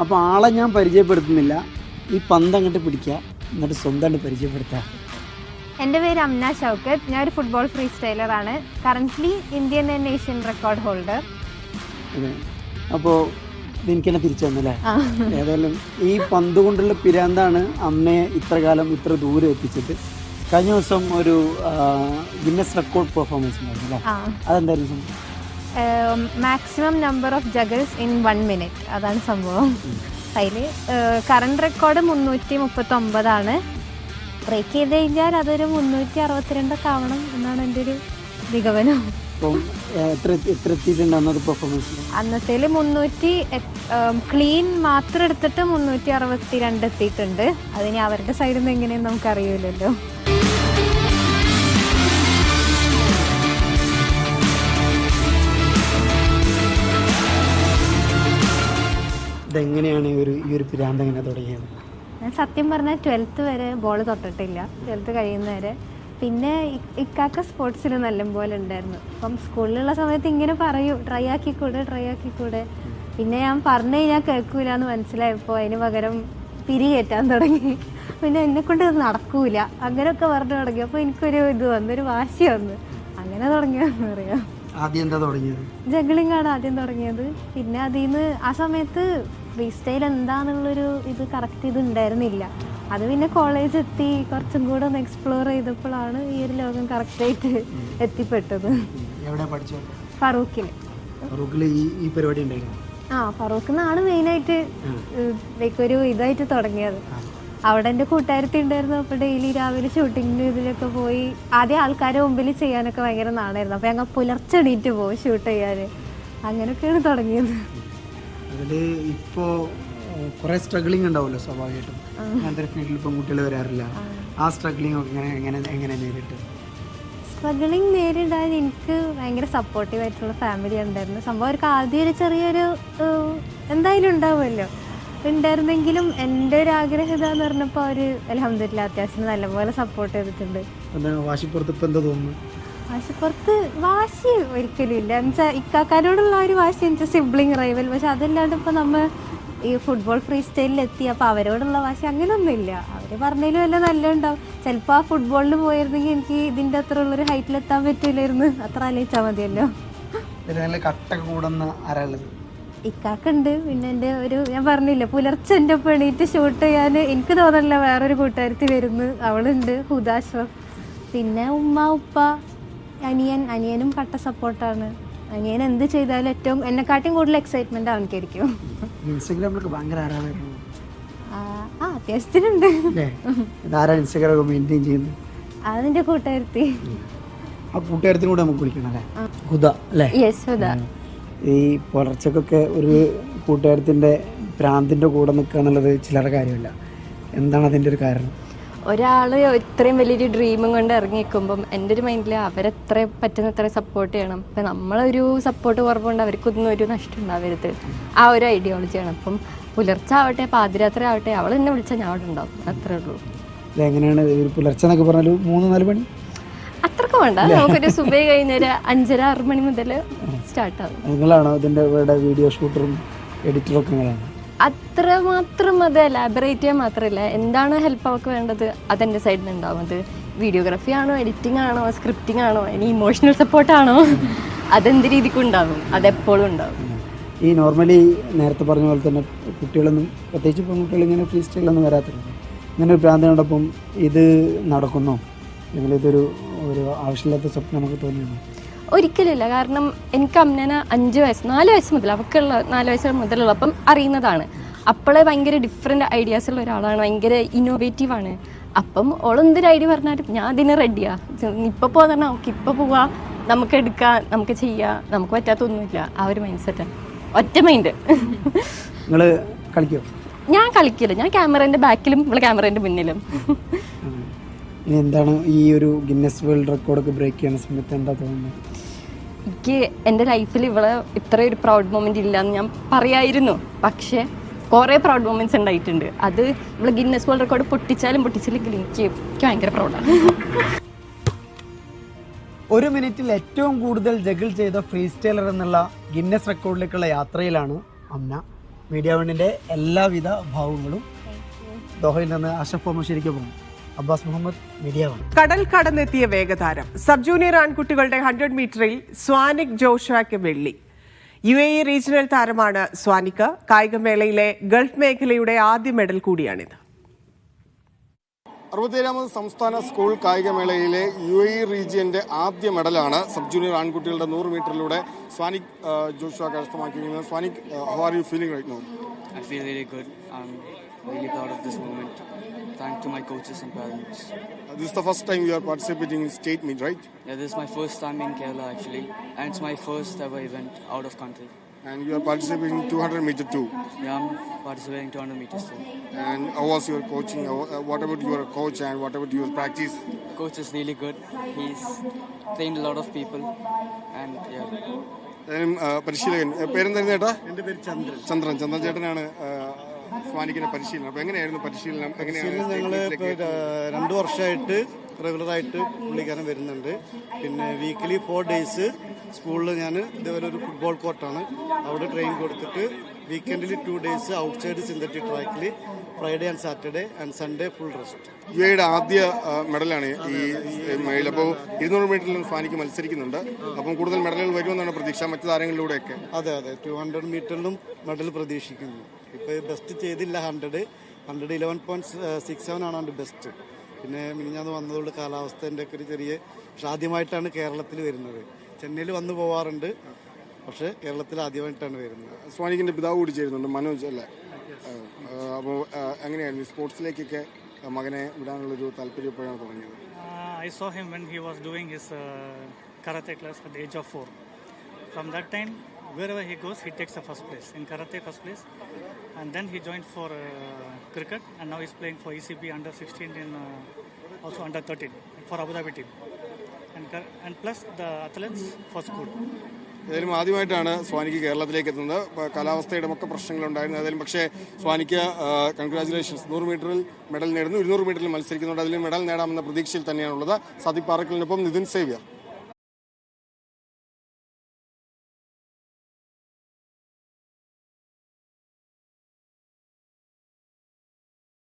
അപ്പോൾ ആളെ ഞാൻ പരിചയപ്പെടുത്തുന്നില്ല, ഈ പന്ത് അങ്ങോട്ട് പിടിക്കുക, എന്നിട്ട് സ്വന്തമായിട്ട് പരിചയപ്പെടുത്തുക. എൻ്റെ പേര് അംന ഷൗക്കത്ത്. ഞാൻ ഒരു ഫുട്ബോൾ ഫ്രീ സ്റ്റൈലറാണ്. Currently Indian and Asian record holder. അതെ, അപ്പോൾ എനിക്കെന്നെ തിരിച്ചു തന്നല്ലേ. ഏതായാലും ഈ പന്ത് കൊണ്ടുള്ള പിരാന്താണ് അമ്മയെ ഇത്ര കാലം ഇത്ര ദൂരം എത്തിച്ചിട്ട്. കഴിഞ്ഞ ദിവസം ഒരു ഗിന്നസ് റെക്കോർഡ് പെർഫോമൻസ് ഉണ്ടായിരുന്നു അല്ലേ? അതെന്തായിരുന്നു? Maximum number of juggles in 1 minute. അതാണ് സംഭവം. അതിൽ കറണ്ട് റെക്കോർഡ് 339 ബ്രേക്ക് ചെയ്ത് കഴിഞ്ഞാൽ അതൊരു 362 ആവണം എന്നാണ് എൻ്റെ ഒരു നിഗമനം. അന്നത്തേല് 300 ക്ലീൻ മാത്രം എടുത്തിട്ട് 362 എത്തിയിട്ടുണ്ട്. അതിന് അവരുടെ സൈഡിൽ നിന്ന് എങ്ങനെയെന്ന് നമുക്കറിയില്ലല്ലോ. ഇതെങ്ങനെയാണ് ഈ ഒരു പിരാന്ത് എങ്ങനെ തുടങ്ങിയത്? ഞാൻ സത്യം പറഞ്ഞാൽ 12th വരെ ബോൾ തൊട്ടിട്ടില്ല, 12th കഴിയുന്നവരെ. പിന്നെ ഇക്കാക്ക സ്പോർട്സിൽ നല്ലപോലെ ഉണ്ടായിരുന്നു. അപ്പം സ്കൂളിലുള്ള സമയത്ത് ഇങ്ങനെ പറയും, ട്രൈ ആക്കിക്കൂടെ. പിന്നെ ഞാൻ പറഞ്ഞു കഴിഞ്ഞാൽ കേൾക്കൂല എന്ന് മനസ്സിലായപ്പോൾ അതിന് പകരം പിരി കയറ്റാൻ തുടങ്ങി. പിന്നെ എന്നെക്കൊണ്ട് ഇത് നടക്കൂല അങ്ങനെയൊക്കെ പറഞ്ഞു തുടങ്ങി. അപ്പോൾ എനിക്കൊരു ഇത് വന്നു, ഒരു വാശി വന്നു. അങ്ങനെ തുടങ്ങിയതെന്ന് പറയാം. ആദ്യം എന്താ തുടങ്ങിയത്? ജഗ്ലിംഗ് ആണ് ആദ്യം തുടങ്ങിയത്. പിന്നെ അതിൽ നിന്ന് ആ സമയത്ത് ഫ്രീ സ്റ്റൈൽ എന്താണെന്നുള്ളൊരു ഇത് കറക്റ്റ് ഇത് ഉണ്ടായിരുന്നില്ല. അത് പിന്നെ കോളേജ് എത്തി കുറച്ചും കൂടെ ഒന്ന് എക്സ്പ്ലോർ ചെയ്തപ്പോഴാണ് ഈ ഒരു ലോകം കറക്റ്റായിട്ട് എത്തിപ്പെട്ടത്. എവിടെ പഠിച്ചു? ഫറൂഖിൽ ഈ പരിപാടി ഉണ്ടായിരുന്നു. ഫറൂഖിൽ നിന്നാണ് മെയിനായിട്ട് ഒരു ഇതായിട്ട് തുടങ്ങിയത്. അവിടെ എൻ്റെ കൂട്ടുകാരത്തി ഉണ്ടായിരുന്നു. അപ്പോൾ ഡെയിലി രാവിലെ ഷൂട്ടിങ്ങിന് ഇതിലൊക്കെ പോയി ആദ്യം ആൾക്കാരെ മുമ്പിൽ ചെയ്യാനൊക്കെ ഭയങ്കര നാണായിരുന്നു. അപ്പോൾ ഞങ്ങൾ പുലർച്ചെ എണീറ്റ് പോകും ഷൂട്ട് ചെയ്യാൻ. അങ്ങനെയൊക്കെയാണ് തുടങ്ങിയത്. അതിൽ ഇപ്പോൾ കുറേ സ്ട്രഗ്ലിംഗ് ഉണ്ടാവുമല്ലോ സ്വാഭാവികമായിട്ടും. അങ്ങനത്തെ ഫീൽഡിൽ പെൺകുട്ടികൾ വരാറില്ല. ആ സ്ട്രഗ്ലിംഗ് ഒക്കെ എങ്ങനെ നേരിട്ട്? സ്ട്രഗ്ലിംഗ് നേരിടാൻ എനിക്ക് ഭയങ്കര സപ്പോർട്ടീവായിട്ടുള്ള ഫാമിലി ഉണ്ടായിരുന്നു. സംഭവം അവർക്ക് ആദ്യം ഒരു ചെറിയൊരു എന്തായാലും ഉണ്ടാവുമല്ലോ ഉണ്ടായിരുന്നെങ്കിലും എൻ്റെ ഒരു ആഗ്രഹം ഇതാന്ന് പറഞ്ഞപ്പോൾ അവർ അൽഹംദുലില്ലാ അത്യാവശ്യം നല്ലപോലെ സപ്പോർട്ട് ചെയ്തിട്ടുണ്ട്. വാശിപ്പുറത്ത് ഇപ്പം എന്താ തോന്നുന്നു? വാശിപ്പുറത്ത് വാശി ഒരിക്കലും ഇല്ല. എന്നുവെച്ചാൽ ഇക്കാക്കാരോടുള്ള ഒരു വാശി എന്ന് വെച്ചാൽ സിബ്ലിംഗ് റൈവൽ. പക്ഷെ അതല്ലാണ്ട് ഇപ്പോൾ നമ്മൾ ഈ ഫുട്ബോൾ ഫ്രീ സ്റ്റൈലിൽ എത്തി. അപ്പോൾ അവരോടുള്ള വാശി അങ്ങനെയൊന്നുമില്ല. അവർ പറഞ്ഞതിലും എല്ലാം നല്ല ഉണ്ടാവും. ചിലപ്പോൾ ആ ഫുട്ബോളിൽ പോയിരുന്നെങ്കിൽ എനിക്ക് ഇതിൻ്റെ അത്ര ഉള്ളൊരു ഹൈറ്റിലെത്താൻ പറ്റില്ലായിരുന്നു. അത്ര ആലോചിച്ചാൽ മതിയല്ലോ. കട്ടൊക്കെ കൂടുന്ന ആരാളുള്ളത്? ഇക്കാക്കുണ്ട്. പിന്നെ എൻ്റെ ഞാൻ പറഞ്ഞില്ല പുലർച്ചെ എൻ്റെ ഒപ്പം എണീറ്റ് ഷൂട്ട് ചെയ്യാൻ എനിക്ക് തോന്നണില്ല വേറൊരു കൂട്ടുകാരത്തി വരുന്നു. അവളുണ്ട്, ഹുദാശ്വർ. പിന്നെ ഉമ്മ, ഉപ്പ, അനിയനും കട്ട സപ്പോർട്ടാണ്. അനിയൻ എന്ത് ചെയ്താലും ഏറ്റവും എന്നെക്കാട്ടിയും കൂടുതൽ എക്സൈറ്റ്മെന്റ് അവനക്കായിരിക്കും. ഇൻസ്റ്റാഗ്രാമിലൊക്കെ ഭയങ്കര ആരാധകരാണ്. അത്യാവശ്യത്തിനുണ്ട്. ഇൻസ്റ്റാഗ്രാം മെയിൻറ്റെയിൻ ചെയ്യുന്നത് അതിന്റെ കൂട്ടുകാരത്തി. ആ കൂട്ടുകാരത്തിനൂടെ നമുക്ക് വിളിക്കണം അല്ലേ? ഹുദ അല്ലേ? യെസ്, ഹുദ. ഈ പുലർച്ചക്കൊക്കെ ഒരു കൂട്ടുകാരത്തിൻ്റെ പ്രാന്തിൻ്റെ കൂടെ നിൽക്കുക എന്നുള്ളത് ചിലരുടെ കാര്യമല്ല. എന്താണ് അതിൻ്റെ ഒരു കാരണം? ഒരാൾ ഇത്രയും വലിയൊരു ഡ്രീമും കൊണ്ട് ഇറങ്ങി നിൽക്കുമ്പം എൻ്റെ ഒരു മൈൻഡിൽ അവരെത്ര പറ്റുന്നത്ര സപ്പോർട്ട് ചെയ്യണം. ഇപ്പം നമ്മളൊരു സപ്പോർട്ട് കുറവുകൊണ്ട് അവർക്കൊന്നും ഒരു നഷ്ടം ഉണ്ടാവരുത്. ആ ഒരു ഐഡിയോളജിയാണ്. അപ്പം പുലർച്ചെ ആവട്ടെ പാതിരാത്രി ആവട്ടെ അവൾ എന്നെ വിളിച്ചാൽ ഞാൻ അവിടെ ഉണ്ടാവും. അത്രേ ഉള്ളൂ. എങ്ങനെയാണ് പുലർച്ചെ എന്നൊക്കെ പറഞ്ഞാൽ 3-4 മണി അത്രക്കും വേണ്ട. നമുക്കൊരു സുബൈ കഴിഞ്ഞൊരു 5-6 മണി മുതൽ സ്റ്റാർട്ടാകും. നിങ്ങളാണോ ഇതിൻ്റെ വീഡിയോ ഷൂട്ടറും എഡിറ്ററും ഒക്കെ നിങ്ങളാണ്? അത്രമാത്രം അത് എലാബറേറ്റ് ചെയ്യാൻ മാത്രമല്ല, എന്താണ് ഹെൽപ്പ് അവർക്ക് വേണ്ടത് അതെൻ്റെ സൈഡിൽ നിന്ന് ഉണ്ടാവും. അത് വീഡിയോഗ്രാഫി ആണോ, എഡിറ്റിംഗ് ആണോ, സ്ക്രിപ്റ്റിംഗ് ആണോ, ഇനി ഇമോഷണൽ സപ്പോർട്ടാണോ, അതെന്ത് രീതിക്കും ഉണ്ടാവും. അതെപ്പോഴും ഉണ്ടാവും. ഈ നോർമലി നേരത്തെ പറഞ്ഞ പോലെ തന്നെ കുട്ടികളൊന്നും, പ്രത്യേകിച്ച് പെൺകുട്ടികൾ ഇങ്ങനെ ഫ്രീ സ്റ്റൈലൊന്നും വരാത്തില്ല. ഇങ്ങനെ ഒരു ഭ്രാന്ത് കണ്ടപ്പം ഇത് നടക്കുന്നോ അല്ലെങ്കിൽ ഇതൊരു ആവശ്യമില്ലാത്ത സ്വപ്നം നമുക്ക് തോന്നിയോ? ഒരിക്കലില്ല. കാരണം എനിക്ക് അമ്മനെ 4 വയസ്സ് മുതൽ അവൾക്കുള്ള 4 വയസ്സ് മുതലുള്ളപ്പം അറിയുന്നതാണ്. അപ്പോളെ ഭയങ്കര ഡിഫറെൻറ്റ് ഐഡിയാസ് ഉള്ള ഒരാളാണ്, ഭയങ്കര ഇന്നോവേറ്റീവാണ്. അപ്പം ഓളെന്തൊരു ഐഡിയ പറഞ്ഞാലും ഞാൻ അതിന് റെഡിയാണ്. ഇപ്പോൾ പോകാൻ നമുക്ക് ഇപ്പോൾ പോവാം, നമുക്ക് എടുക്കാം, നമുക്ക് ചെയ്യാം, നമുക്ക് പറ്റാത്തൊന്നുമില്ല. ആ ഒരു മൈൻഡ് സെറ്റാണ്. ഒറ്റ മൈൻഡ്. നിങ്ങൾ കളിക്കുമോ? ഞാൻ കളിക്കില്ല. ഞാൻ ക്യാമറേൻ്റെ ബാക്കിലും ഇവിടെ ക്യാമറേൻ്റെ മുന്നിലും. ഇനി എന്താണ് ഈ ഒരു ഗിന്നസ് വേൾഡ് റെക്കോർഡൊക്കെ ബ്രേക്ക് ചെയ്യുന്ന സമയത്ത് എന്താ തോന്നുന്നത്? എനിക്ക് എൻ്റെ ലൈഫിൽ ഇവിടെ ഇത്രയൊരു പ്രൗഡ് മൊമെൻ്റ് ഇല്ലയെന്ന് ഞാൻ പറയായിരുന്നു. പക്ഷേ കുറേ പ്രൗഡ് മൊമെൻറ്റ്സ് ഉണ്ടായിട്ടുണ്ട്. അത് ഇവിടെ ഗിന്നസ് വേൾഡ് റെക്കോർഡ് പൊട്ടിച്ചില്ലെങ്കിലും എനിക്ക് ഭയങ്കര പ്രൗഡാണ്. 1 മിനിറ്റിൽ ഏറ്റവും കൂടുതൽ ജഗിൾ ചെയ്ത ഫ്രീ സ്റ്റൈലർ എന്നുള്ള ഗിന്നസ് റെക്കോർഡിലേക്കുള്ള യാത്രയിലാണ് അമ്ന. മീഡിയ വണ്ണിൻ്റെ എല്ലാവിധ ഭാവങ്ങളും. ദോഹയിൽ നിന്ന് അഷ്റഫ് മുഹമ്മദ്, അബ്ബാസ് മുഹമ്മദ്, മീഡിയ വൺ. കടൽ കടന്നെത്തിയ വേഗതാരം സബ് ജൂനിയർ ആൺകുട്ടികളുടെ 100 മീറ്ററിൽ സ്വാനിക് ജോഷുവയ്ക്ക് വെള്ളി. UAE റീജിയണൽ താരമാണ് സ്വാനിക്. കായികമേളയിലെ ഗൾഫ് മേഖലയുടെ ആദ്യ മെഡൽ കൂടിയാണിത്. 67ാമത് സംസ്ഥാന സ്കൂൾ കായികമേളയിലെ UAE റീജിയന്റെ ആദ്യ മെഡലാണ് സബ് ജൂനിയർ ആൺകുട്ടികളുടെ 100 മീറ്ററിലൂടെ Swanik Joshua കരസ്ഥമാക്കിയിരിക്കുന്നത്. Swanik, how are you feeling right now? I feel really good. I'm really proud of this moment. Thanks to my coaches and parents. This is the first time you are participating in state meet, right? Yeah, this is my first time in Kerala actually, and it's my first ever event out of country. And you are participating in 200 meter too. Yeah, I'm participating 200 meters too. And how was your coaching? What about your coach and what about your practice? Coach is really good. He's trained a lot of people, and yeah, പരിശീലകൻ പേരെന്തായിരുന്നു ചേട്ടാ? എൻ്റെ പേര് ചന്ദ്രൻ. ചന്ദ്രൻ ചേട്ടനാണ് സ്വാനിക്കിന്റെ പരിശീലനം. അപ്പോൾ എങ്ങനെയായിരുന്നു പരിശീലനം? ഞങ്ങൾ ഇപ്പോൾ 2 വർഷമായിട്ട് റെഗുലറായിട്ട് പുള്ളിക്കാരൻ വരുന്നുണ്ട്. പിന്നെ വീക്കിലി 4 ഡേയ്സ് സ്കൂളിൽ ഞാൻ ഇതേപോലെ ഒരു ഫുട്ബോൾ കോർട്ടാണ്, അവിടെ ട്രെയിൻ കൊടുത്തിട്ട് വീക്കെൻഡിൽ 2 ഡേയ്സ് ഔട്ട്സൈഡ് സിന്തറ്റിക് ട്രാക്കിൽ Friday and Saturday and Sunday full rest. യുടെ ആദ്യ മെഡലാണ് ഈ മേളിൽ. അപ്പോൾ 200 മീറ്ററിലും സ്വാനിക്ക് മത്സരിക്കുന്നുണ്ട്. അപ്പം കൂടുതൽ മെഡലുകൾ വരുമെന്നാണ് പ്രതീക്ഷ മറ്റു താരങ്ങളിലൂടെയൊക്കെ. അതെ 200 മീറ്ററിലും മെഡൽ പ്രതീക്ഷിക്കുന്നു. ഇപ്പോൾ ബെസ്റ്റ് ചെയ്തില്ല 111.67 ആണ് അവൻ്റെ ബെസ്റ്റ്. പിന്നെ മിനിഞ്ഞാന്ന് വന്നതുകൊണ്ട് കാലാവസ്ഥേൻ്റെ ഒക്കെ ഒരു ചെറിയ, പക്ഷെ ആദ്യമായിട്ടാണ് കേരളത്തിൽ വരുന്നത്. ചെന്നൈയിൽ വന്നു പോവാറുണ്ട്, പക്ഷേ കേരളത്തിൽ ആദ്യമായിട്ടാണ് വരുന്നത്. സ്വാനിക്കിന്റെ പിതാവ് കൂടി ചേരുന്നുണ്ട്, മനോജ് അല്ലേ? അപ്പോൾ എങ്ങനെയായിരുന്നു സ്പോർട്സിലേക്കൊക്കെ മകനെ വിടാനുള്ളൊരു താല്പര്യം എപ്പോഴാണ് തുടങ്ങിയത്? I saw him when he was doing his karate class at the age of 4. From that time, wherever he goes, he takes the first place. In karate, first place. And then he joined for cricket, and now he's playing for ECB under 16 and also under 13 for Abu Dhabi team. And plus the athletes for school. ഏതായാലും ആദ്യമായിട്ടാണ് സ്വാനിക്ക് കേരളത്തിലേക്ക് എത്തുന്നത്. കാലാവസ്ഥയുടെ ഒക്കെ പ്രശ്നങ്ങളുണ്ടായിരുന്നു. ഏതായാലും പക്ഷേ സ്വാനിക്ക് കൺഗ്രാജുലേഷൻസ്. 100 മീറ്ററിൽ മെഡൽ നേടുന്നു, 200 മീറ്ററിൽ മത്സരിക്കുന്നുണ്ട്. അതിൽ മെഡൽ നേടാമെന്ന പ്രതീക്ഷയിൽ തന്നെയാണുള്ളത്. സാദിഖ് പാറക്കലിനൊപ്പം നിതിൻ സേവ്യർ.